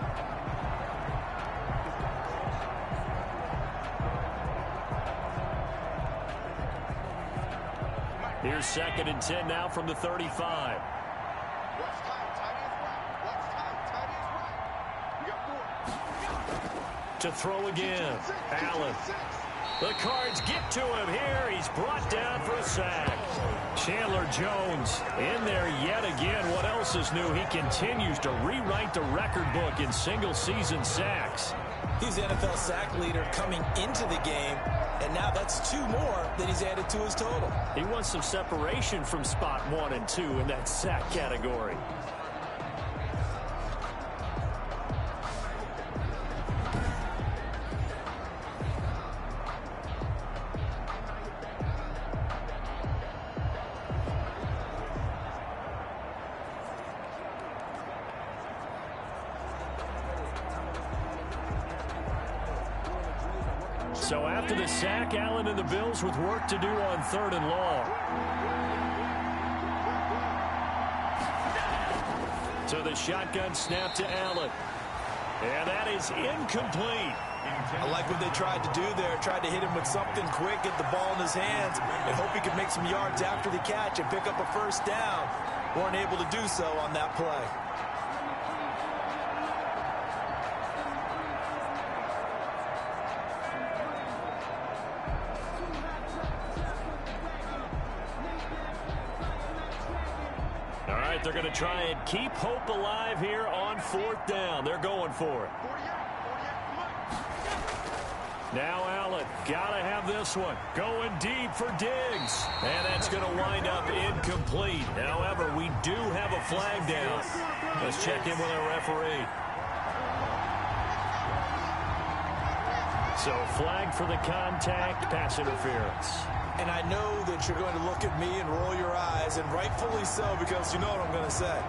Here's 2nd and 10 now from the 35. To throw again. Allen. The Cards get to him here. He's brought down for a sack. Chandler Jones in there yet again. What else is new? He continues to rewrite the record book in single-season sacks. He's the NFL sack leader coming into the game, and now that's 2 more that he's added to his total. He wants some separation from spot 1 and 2 in that sack category. So after the sack, Allen and the Bills with work to do on 3rd and long. So the shotgun snap to Allen. And that is incomplete. I like what they tried to do there. Tried to hit him with something quick, get the ball in his hands, and hope he could make some yards after the catch and pick up a first down. Weren't able to do so on that play. They're going to try and keep hope alive here on 4th down. They're going for it. Now Allen, got to have this one. Going deep for Diggs. And that's going to wind up incomplete. However, we do have a flag down. Let's check in with our referee. So flag for the contact, pass interference. And I know that you're going to look at me and roll your eyes, and rightfully so, because you know what I'm going to say.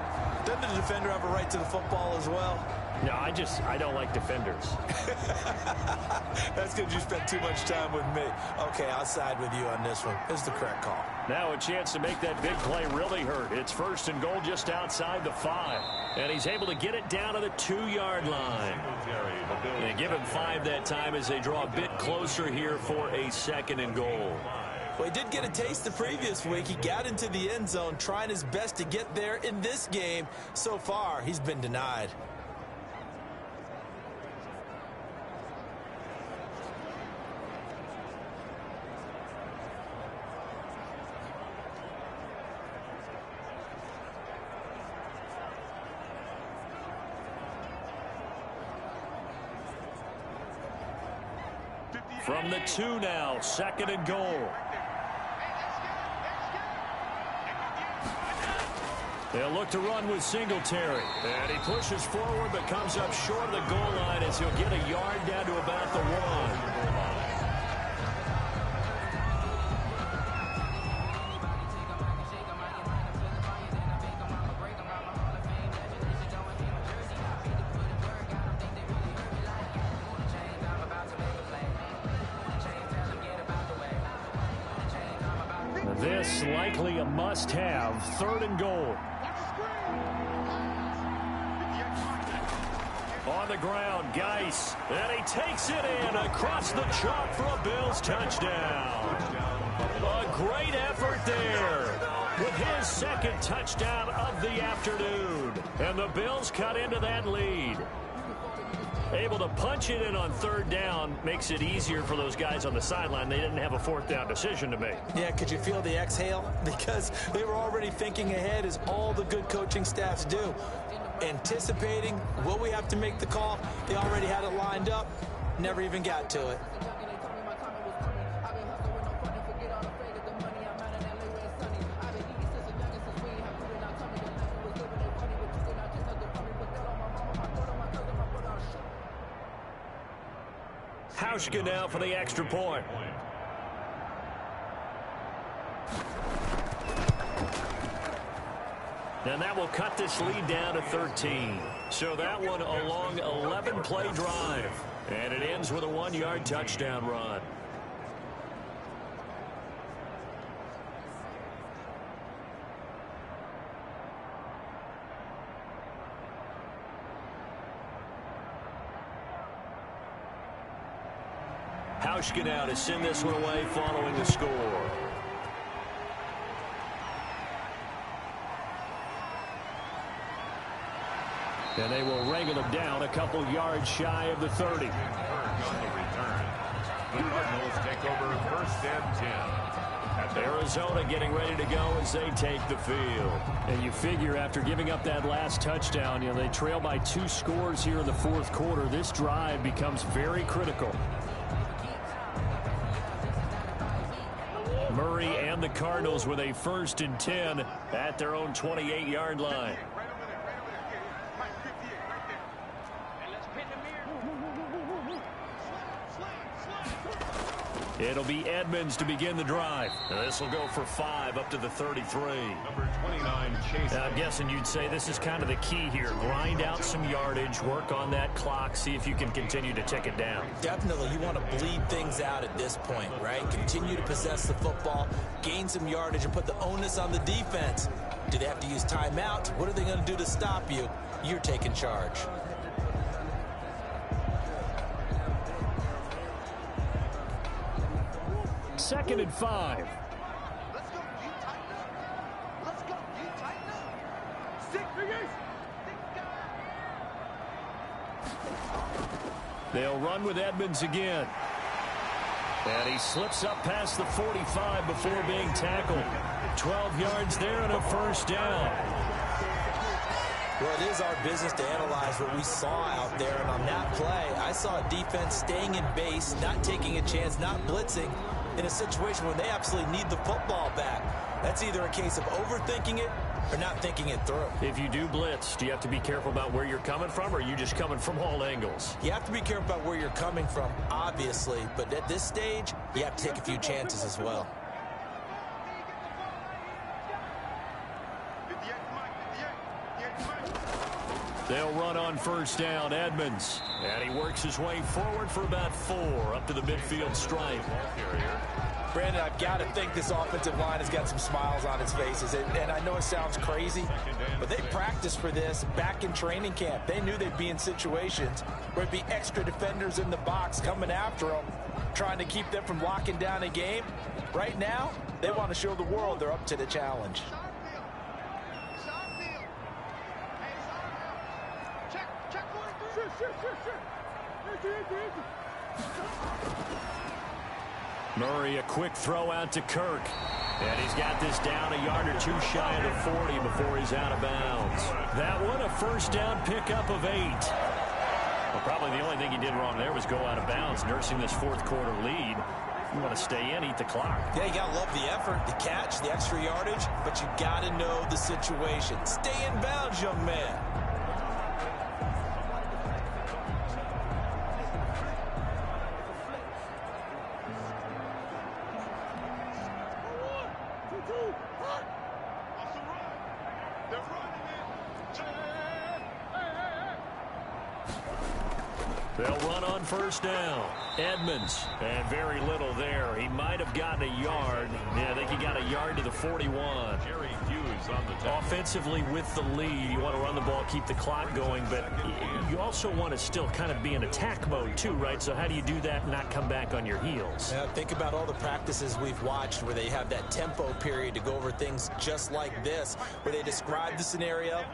Doesn't the defender have a right to the football as well? No, I don't like defenders. That's because you spent too much time with me. Okay, I'll side with you on this one. This is the correct call. Now a chance to make that big play really hurt. It's 1st and goal just outside the 5. And he's able to get it down to the 2-yard line. They give him 5 that time as they draw a bit closer here for a 2nd and goal. Well, he did get a taste the previous week. He got into the end zone trying his best to get there in this game. So far, he's been denied. From the 2 now, 2nd and goal. They'll look to run with Singletary. And he pushes forward but comes up short of the goal line as he'll get a yard down to about the 1. This likely a must-have, 3rd and goal. On the ground, Geis, and he takes it in across the chalk for a Bills touchdown. A great effort there with his 2nd touchdown of the afternoon. And the Bills cut into that lead. Able to punch it in on 3rd down makes it easier for those guys on the sideline. They didn't have a 4th down decision to make. Yeah, could you feel the exhale? Because they were already thinking ahead, as all the good coaching staffs do. Anticipating, will we have to make the call? They already had it lined up, never even got to it. Hauschka now for the extra point. And that will cut this lead down to 13. So that one a long 11-play drive. And it ends with a 1-yard touchdown run. Hauschka now to send this one away following the score. And they will wrangle him down a couple yards shy of the 30. The Cardinals take over 1st and 10. Arizona getting ready to go as they take the field. And you figure after giving up that last touchdown, they trail by 2 scores here in the 4th quarter. This drive becomes very critical. Murray and the Cardinals with a 1st and 10 at their own 28-yard line. It'll be Edmonds to begin the drive. This will go for 5 up to the 33. Number 29, Chase. I'm guessing you'd say this is kind of the key here. Grind out some yardage, work on that clock, see if you can continue to tick it down. Definitely, you want to bleed things out at this point, right? Continue to possess the football, gain some yardage, and put the onus on the defense. Do they have to use timeout? What are they going to do to stop you? You're taking charge. Second and 5. Let's go. You tighten up. Let's go. You tighten up. 6 figures. They'll run with Edmonds again. And he slips up past the 45 before being tackled. 12 yards there and a 1st down. Well, it is our business to analyze what we saw out there. And on that play, I saw a defense staying in base, not taking a chance, not blitzing, in a situation where they absolutely need the football back. That's either a case of overthinking it or not thinking it through. If you do blitz, do you have to be careful about where you're coming from, or are you just coming from all angles? You have to be careful about where you're coming from, obviously, but at this stage, you have to take a few chances as well. They'll run on 1st down, Edmonds. And he works his way forward for about 4 up to the midfield stripe. Brandon, I've got to think this offensive line has got some smiles on its faces. And I know it sounds crazy, but they practiced for this back in training camp. They knew they'd be in situations where there'd be extra defenders in the box coming after them, trying to keep them from locking down a game. Right now, they want to show the world they're up to the challenge. Murray, a quick throw out to Kirk. And he's got this down a yard or 2 shy of the 40 before he's out of bounds. That one, a 1st down pickup of 8. Well, probably the only thing he did wrong there was go out of bounds, nursing this 4th quarter lead. You want to stay in, eat the clock. Yeah, you got to love the effort, the catch, the extra yardage, but you got to know the situation. Stay in bounds, young man. They'll run on 1st down. Edmonds, and very little there. He might have gotten a yard. Yeah, I think he got a yard to the 41. Jerry Hughes on the top. Offensively with the lead, you want to run the ball, keep the clock going, but you also want to still kind of be in attack mode too, right? So how do you do that and not come back on your heels? Yeah, think about all the practices we've watched where they have that tempo period to go over things just like this, where they describe the scenario,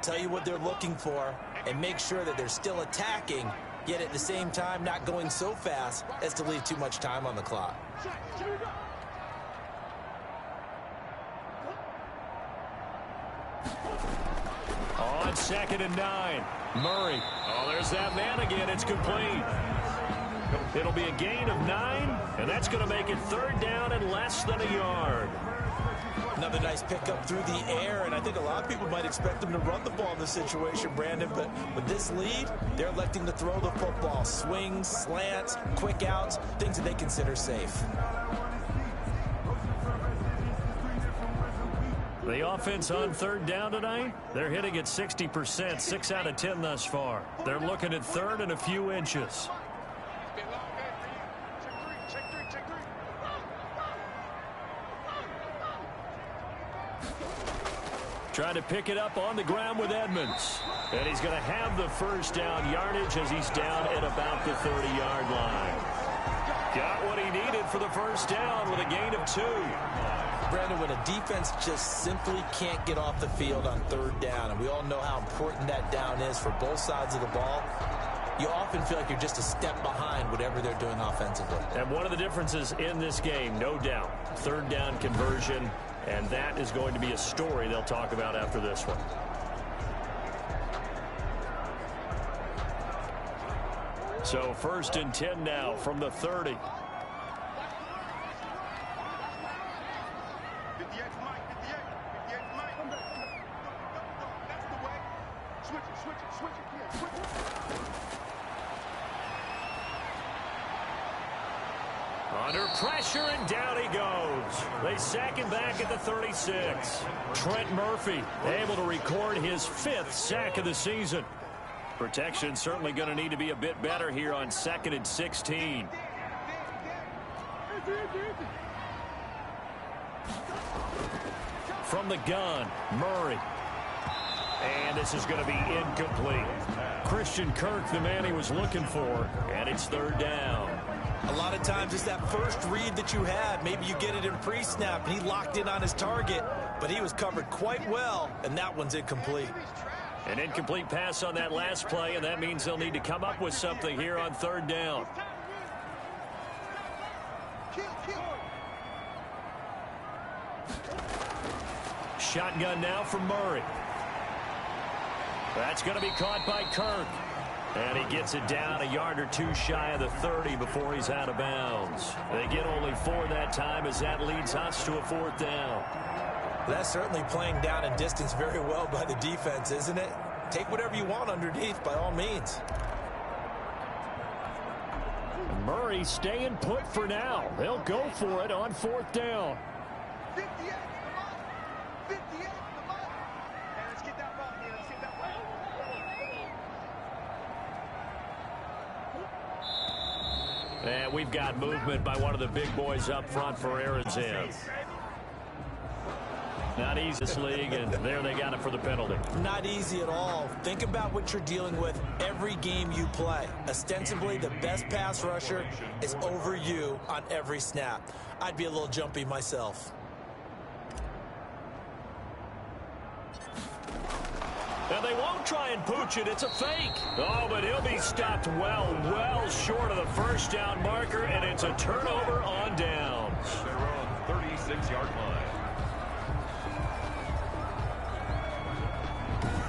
tell you what they're looking for, and make sure that they're still attacking, yet at the same time not going so fast as to leave too much time on the clock. On 2nd and 9, Murray. Oh, there's that man again. It's complete. It'll be a gain of 9, and that's going to make it 3rd down and less than a yard. Another nice pickup through the air, and I think a lot of people might expect them to run the ball in this situation, Brandon, but with this lead, they're electing to throw the football. Swings, slants, quick outs, things that they consider safe. The offense on third down tonight, they're hitting at 60%, 6 out of 10 thus far. They're looking at third and a few inches. Trying to pick it up on the ground with Edmonds. And he's going to have the first down yardage as he's down at about the 30-yard line. Got what he needed for the first down with a gain of 2. Brandon, when a defense just simply can't get off the field on third down, and we all know how important that down is for both sides of the ball, you often feel like you're just a step behind whatever they're doing offensively. And one of the differences in this game, no doubt, third down conversion, and that is going to be a story they'll talk about after this one. So 1st and 10 now from the 30. Under pressure, and down he goes. They sack him back at the 36. Trent Murphy able to record his 5th sack of the season. Protection certainly going to need to be a bit better here on 2nd and 16. From the gun, Murray. And this is going to be incomplete. Christian Kirk, the man he was looking for, and it's 3rd down. A lot of times it's that first read that you had. Maybe you get it in pre-snap, and he locked in on his target, but he was covered quite well, and that one's incomplete. An incomplete pass on that last play, and that means they'll need to come up with something here on 3rd down. Shotgun now for Murray. That's going to be caught by Kirk. And he gets it down a yard or 2 shy of the 30 before he's out of bounds. They get only 4 that time as that leads us to a 4th down. That's certainly playing down in distance very well by the defense, isn't it? Take whatever you want underneath by all means. Murray staying put for now. They'll go for it on 4th down. 58, 58, let's get that ball here. Let's get that ball. And we've got movement by one of the big boys up front for Arizona. Not easy this league, and there they got it for the penalty. Not easy at all. Think about what you're dealing with every game you play. Ostensibly, the best pass rusher is over you on every snap. I'd be a little jumpy myself. And they won't try and pooch it. It's a fake. Oh, but he'll be stopped well short of the first down marker, and it's a turnover on downs. They're on 36-yard line.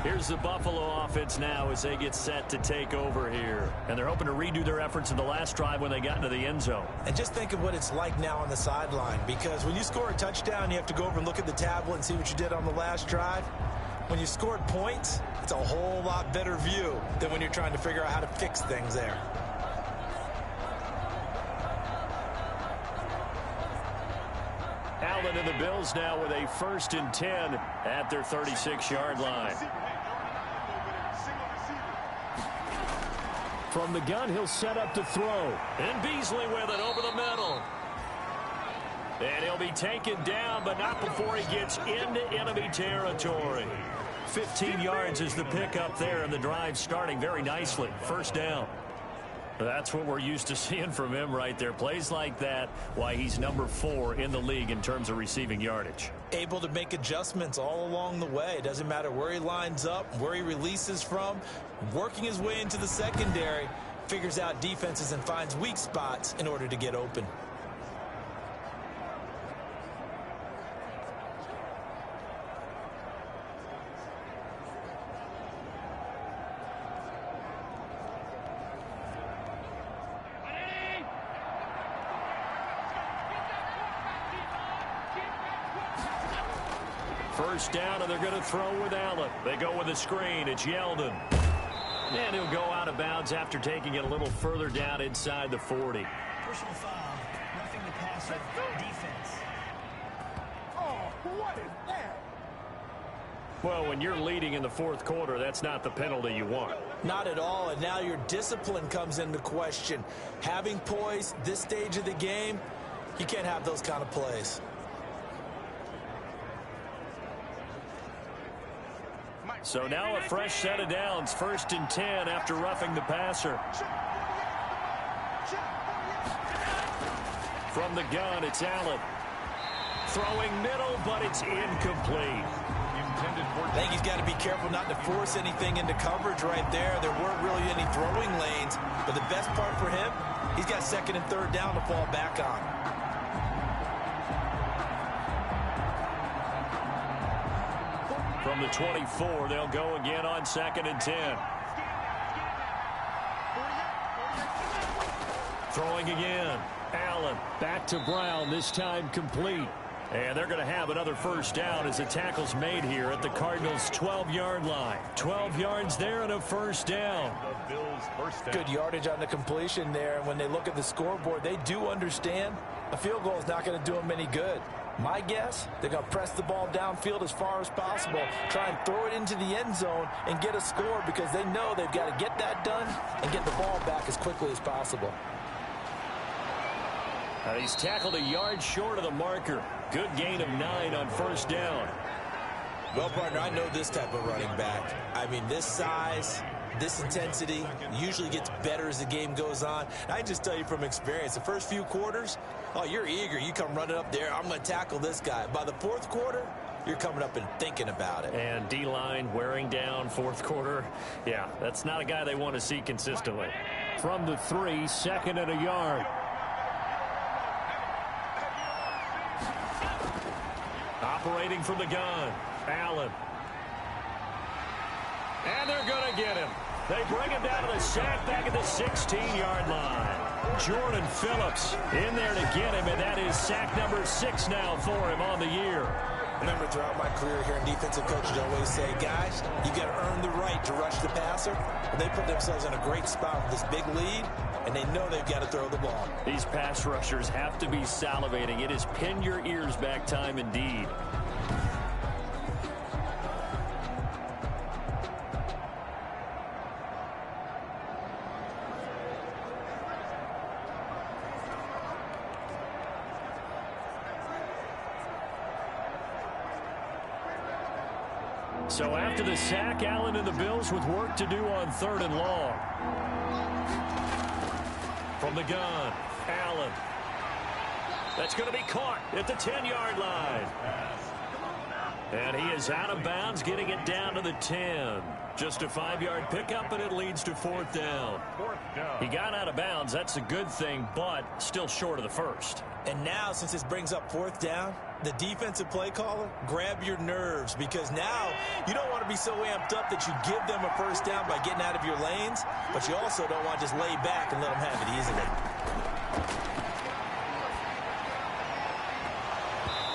Here's the Buffalo offense now as they get set to take over here. And they're hoping to redo their efforts in the last drive when they got into the end zone. And just think of what it's like now on the sideline, because when you score a touchdown, you have to go over and look at the tablet and see what you did on the last drive. When you scored points, it's a whole lot better view than when you're trying to figure out how to fix things there. Allen and the Bills now with a 1st and 10 at their 36-yard line. From the gun, he'll set up to throw. And Beasley with it over the middle. And he'll be taken down, but not before he gets into enemy territory. 15 yards is the pickup there, and the drive starting very nicely. 1st down. That's what we're used to seeing from him right there. Plays like that, why he's number 4 in the league in terms of receiving yardage. Able to make adjustments all along the way. It doesn't matter where he lines up, where he releases from. Working his way into the secondary, figures out defenses and finds weak spots in order to get open. First down, and they're going to throw with Allen. They go with a screen. It's Yeldon. And he'll go out of bounds after taking it a little further down inside the 40. Personal foul, roughing the passer defense. Oh, what is that? Well, when you're leading in the fourth quarter, that's not the penalty you want. Not at all, and now your discipline comes into question. Having poise this stage of the game, you can't have those kind of plays. So now a fresh set of downs, 1st and 10 after roughing the passer. From the gun, it's Allen. Throwing middle, but it's incomplete. I think he's got to be careful not to force anything into coverage right there. There weren't really any throwing lanes, but the best part for him, he's got 2nd and 3rd down to fall back on. From the 24, they'll go again on 2nd and 10. Throwing again. Allen back to Brown, this time complete. And they're going to have another 1st down as the tackle's made here at the Cardinals' 12-yard line. 12 yards there and a 1st down. Good yardage on the completion there. And when they look at the scoreboard, they do understand a field goal is not going to do them any good. My guess, they're going to press the ball downfield as far as possible, try and throw it into the end zone and get a score because they know they've got to get that done and get the ball back as quickly as possible. He's tackled a yard short of the marker. Good gain of 9 on 1st down. Well, partner, I know this type of running back. I mean, this size, this intensity usually gets better as the game goes on. And I just tell you from experience, the first few quarters, oh, you're eager. You come running up there, I'm going to tackle this guy. By the 4th quarter, you're coming up and thinking about it. And D-line wearing down 4th quarter. Yeah, that's not a guy they want to see consistently. From the 3, 2nd and a yard. Operating from the gun, Allen. And they're going to get him. They bring him down to the sack back at the 16-yard line. Jordan Phillips in there to get him, and that is sack number 6 now for him on the year. Remember, throughout my career here in defensive coaches, I always say, guys, you got to earn the right to rush the passer. And they put themselves in a great spot with this big lead, and they know they've got to throw the ball. These pass rushers have to be salivating. It is pin your ears back time indeed. So after the sack, Allen and the Bills with work to do on 3rd and long. From the gun, Allen. That's going to be caught at the 10-yard line. And he is out of bounds, getting it down to the 10. Just a 5-yard pickup, and it leads to 4th down. He got out of bounds. That's a good thing, but still short of the 1st. And now, since this brings up 4th down, the defensive play caller, grab your nerves, because now you don't want to be so amped up that you give them a 1st down by getting out of your lanes, but you also don't want to just lay back and let them have it easily.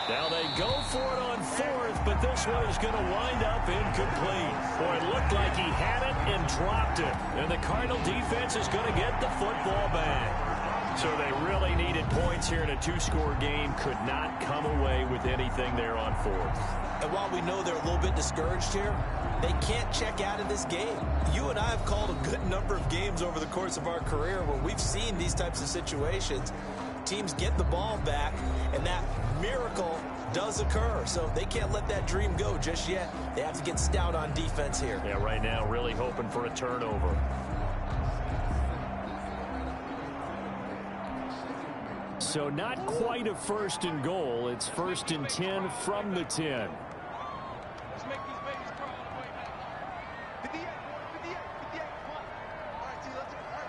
Now they go for it on 4th, but this one is going to wind up incomplete. Boy, it looked like he had it and dropped it. And the Cardinal defense is going to get the football back. So they really needed points here in a 2-score game. Could not come away with anything there on 4th. And while we know they're a little bit discouraged here, they can't check out of this game. You and I have called a good number of games over the course of our career where we've seen these types of situations. Teams get the ball back, and that miracle does occur. So they can't let that dream go just yet. They have to get stout on defense here. Yeah, right now really hoping for a turnover. So not quite a 1st and goal. It's 1st and 10 from the 10. Let's make these babies crawl all the way back. 58, boy, 58, 58, come on. All right, T, let's do it. All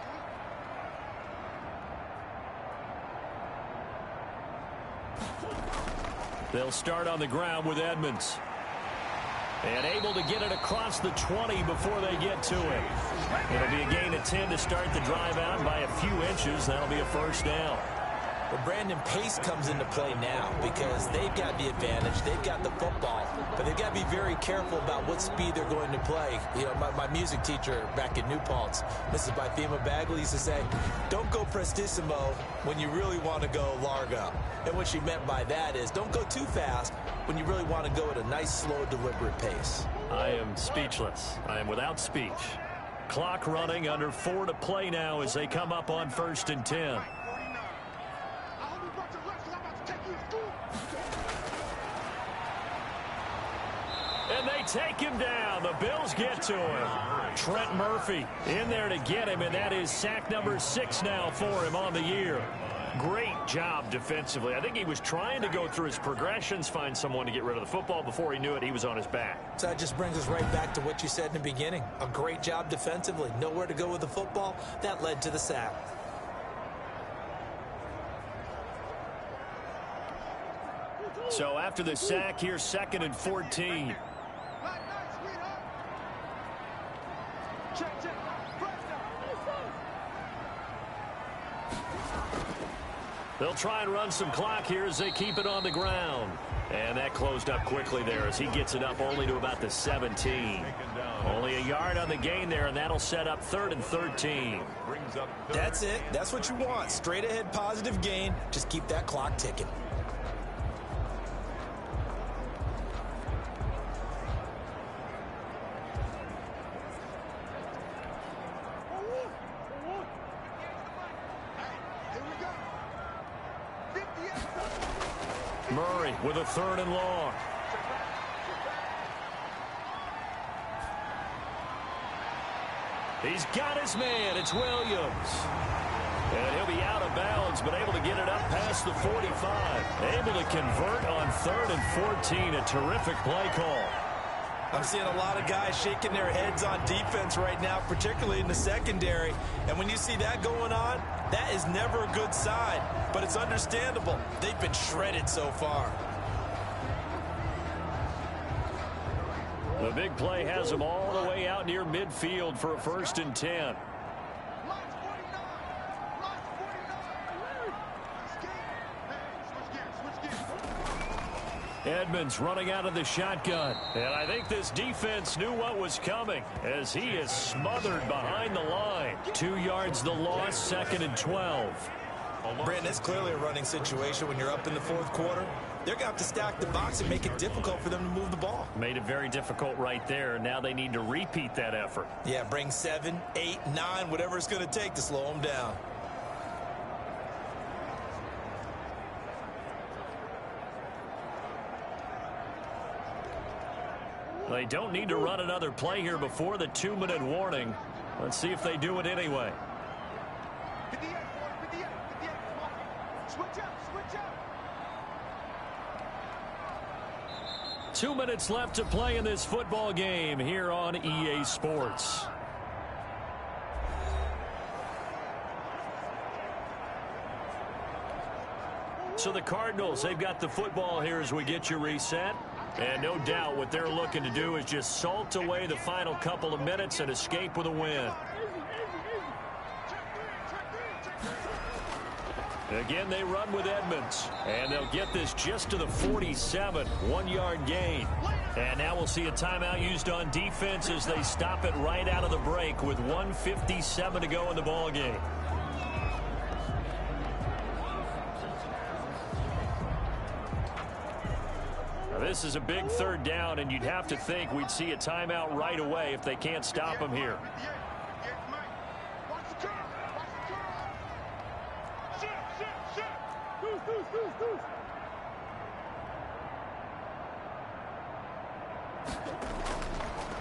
right, T. They'll start on the ground with Edmonds. And able to get it across the 20 before they get to it. It'll be a gain of 10 to start the drive out by a few inches. That'll be a 1st down. Well, Brandon, pace comes into play now because they've got the advantage. They've got the football, but they've got to be very careful about what speed they're going to play. You know, my music teacher back in New Paltz, Mrs. Bythema Bagley, used to say, don't go prestissimo when you really want to go largo. And what she meant by that is don't go too fast when you really want to go at a nice, slow, deliberate pace. I am speechless. I am without speech. Clock running, under 4 to play now as they come up on 1st and 10. And they take him down. The Bills get to him. Trent Murphy in there to get him, and that is sack number 6 now for him on the year. Great job defensively. I think he was trying to go through his progressions, find someone to get rid of the football. Before he knew it, he was on his back. So that just brings us right back to what you said in the beginning. A great job defensively. Nowhere to go with the football. That led to the sack. So after the sack, here's 2nd and 14. They'll try and run some clock here as they keep it on the ground. And that closed up quickly there as he gets it up only to about the 17. Only a yard on the gain there, and that'll set up 3rd and 13. That's it. That's what you want. Straight ahead positive gain. Just keep that clock ticking. Murray with a 3rd and long. He's got his man. It's Williams. And he'll be out of bounds, but able to get it up past the 45. Able to convert on 3rd and 14. A terrific play call. I'm seeing a lot of guys shaking their heads on defense right now, particularly in the secondary. And when you see that going on, that is never a good sign. But it's understandable. They've been shredded so far. The big play has them all the way out near midfield for a 1st and 10. Edmonds running out of the shotgun. And I think this defense knew what was coming as he is smothered behind the line. 2 yards the loss, 2nd and 12. Brandon, it's clearly a running situation when you're up in the 4th quarter. They're going to have to stack the box and make it difficult for them to move the ball. Made it very difficult right there. Now they need to repeat that effort. Yeah, bring 7, 8, 9, whatever it's going to take to slow them down. They don't need to run another play here before the 2-minute warning. Let's see if they do it anyway. 2 minutes left to play in this football game here on EA Sports. So the Cardinals, they've got the football here as we get you reset. And no doubt what they're looking to do is just salt away the final couple of minutes and escape with a win. Again, they run with Edmonds. And they'll get this just to the 47, 1-yard gain. And now we'll see a timeout used on defense as they stop it right out of the break with 1:57 to go in the ball game. This is a big 3rd down, and you'd have to think we'd see a timeout right away if they can't stop him here.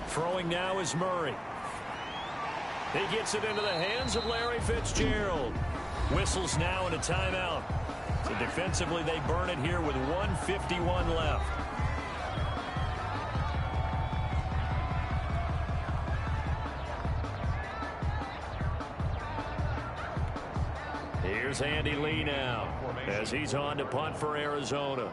Throwing now is Murray. He gets it into the hands of Larry Fitzgerald. Whistles now and a timeout. So defensively, they burn it here with 1:51 left. Here's Andy Lee now as he's on to punt for Arizona.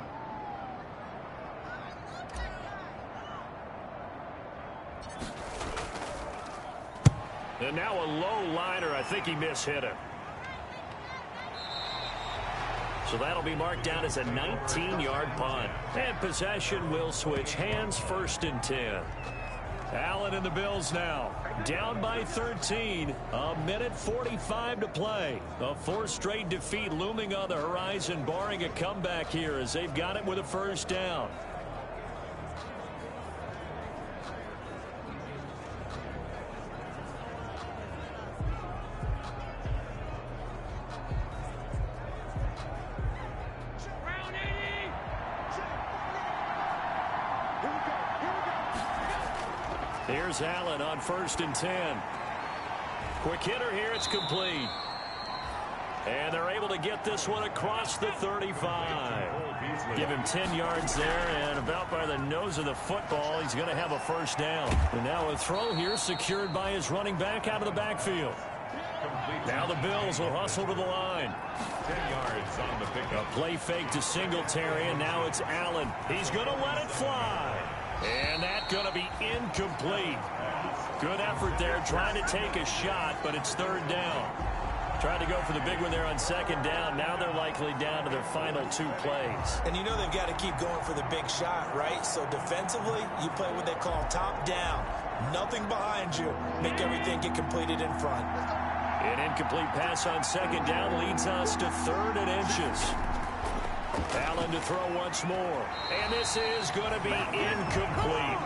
And now a low liner. I think he mishit it. So that'll be marked down as a 19-yard punt. And possession will switch hands, 1st and 10. Allen and the Bills now down by 13. A minute 45 to play. A 4th straight defeat looming on the horizon, barring a comeback here as they've got it with a 1st down. Here's Allen on 1st and 10. Quick hitter here. It's complete. And they're able to get this one across the 35. Give him 10 yards there, and about by the nose of the football, he's going to have a 1st down. And now a throw here secured by his running back out of the backfield. Now the Bills will hustle to the line. 10 yards on the pickup. A play fake to Singletary, and now it's Allen. He's going to let it fly. And that's going to be incomplete. Good effort there trying to take a shot, but it's 3rd down. Tried to go for the big one there on 2nd down. Now they're likely down to their final 2 plays. And you know they've got to keep going for the big shot, right? So defensively, you play what they call top down. Nothing behind you. Make everything get completed in front. An incomplete pass on 2nd down leads us to 3rd and inches. Allen to throw once more. And this is going to be incomplete.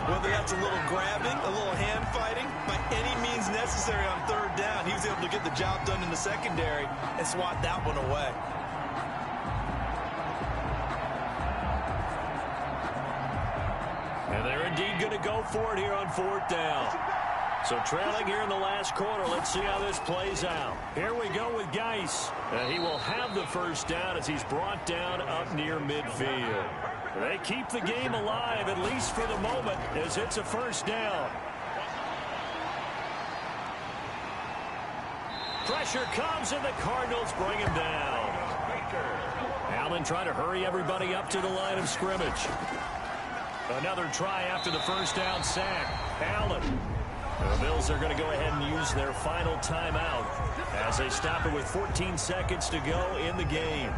Whether that's a little grabbing, a little hand fighting, by any means necessary on 3rd down, he was able to get the job done in the secondary and swat that one away. And they're indeed going to go for it here on 4th down. So trailing here in the last quarter. Let's see how this plays out. Here we go with Geis. And he will have the 1st down as he's brought down up near midfield. They keep the game alive, at least for the moment, as it's a 1st down. Pressure comes, and the Cardinals bring him down. Allen trying to hurry everybody up to the line of scrimmage. Another try after the 1st down sack. Allen. The Bills are going to go ahead and use their final timeout as they stop it with 14 seconds to go in the game.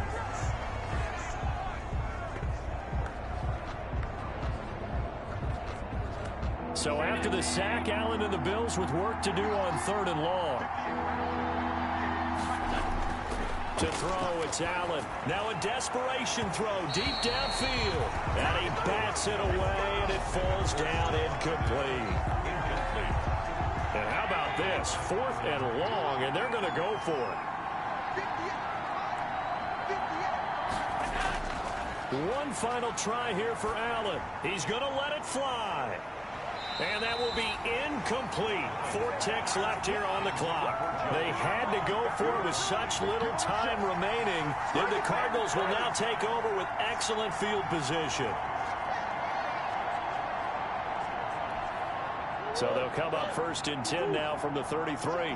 So after the sack, Allen and the Bills with work to do on 3rd and long. To throw, it's Allen. Now a desperation throw deep downfield. And he bats it away, and it falls down incomplete. And how about this? 4th and long, and they're going to go for it. One final try here for Allen. He's going to let it fly. And that will be incomplete. 4 ticks left here on the clock. They had to go for it with such little time remaining. And the Cardinals will now take over with excellent field position. So they'll come up 1st and 10 now from the 33.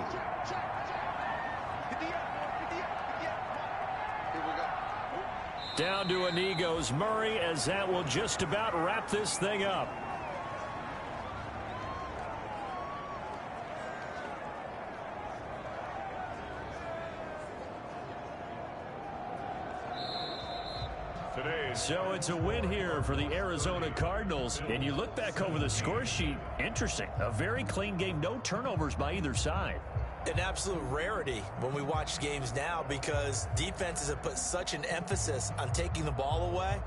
Down to a knee goes Murray, as that will just about wrap this thing up. So it's a win here for the Arizona Cardinals. And you look back over the score sheet, interesting. A very clean game, no turnovers by either side. An absolute rarity when we watch games now because defenses have put such an emphasis on taking the ball away.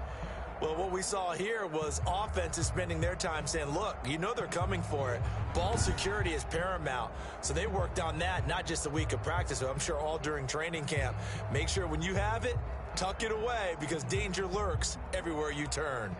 Well, what we saw here was offenses spending their time saying, look, you know they're coming for it. Ball security is paramount. So they worked on that, not just a week of practice, but I'm sure all during training camp. Make sure when you have it, tuck it away because danger lurks everywhere you turn.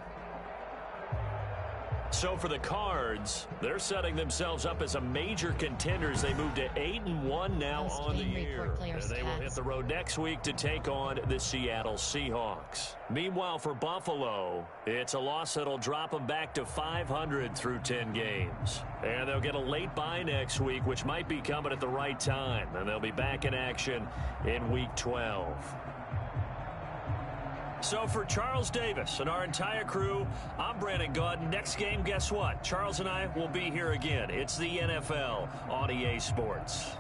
So for the Cards, they're setting themselves up as a major contender as they move to 8-1 now on the year. And they will hit the road next week to take on the Seattle Seahawks. Meanwhile, for Buffalo, it's a loss that'll drop them back to 500 through 10 games. And they'll get a late bye next week, which might be coming at the right time. And they'll be back in action in Week 12. So for Charles Davis and our entire crew, I'm Brandon Gaudin. Next game, guess what? Charles and I will be here again. It's the NFL on EA Sports.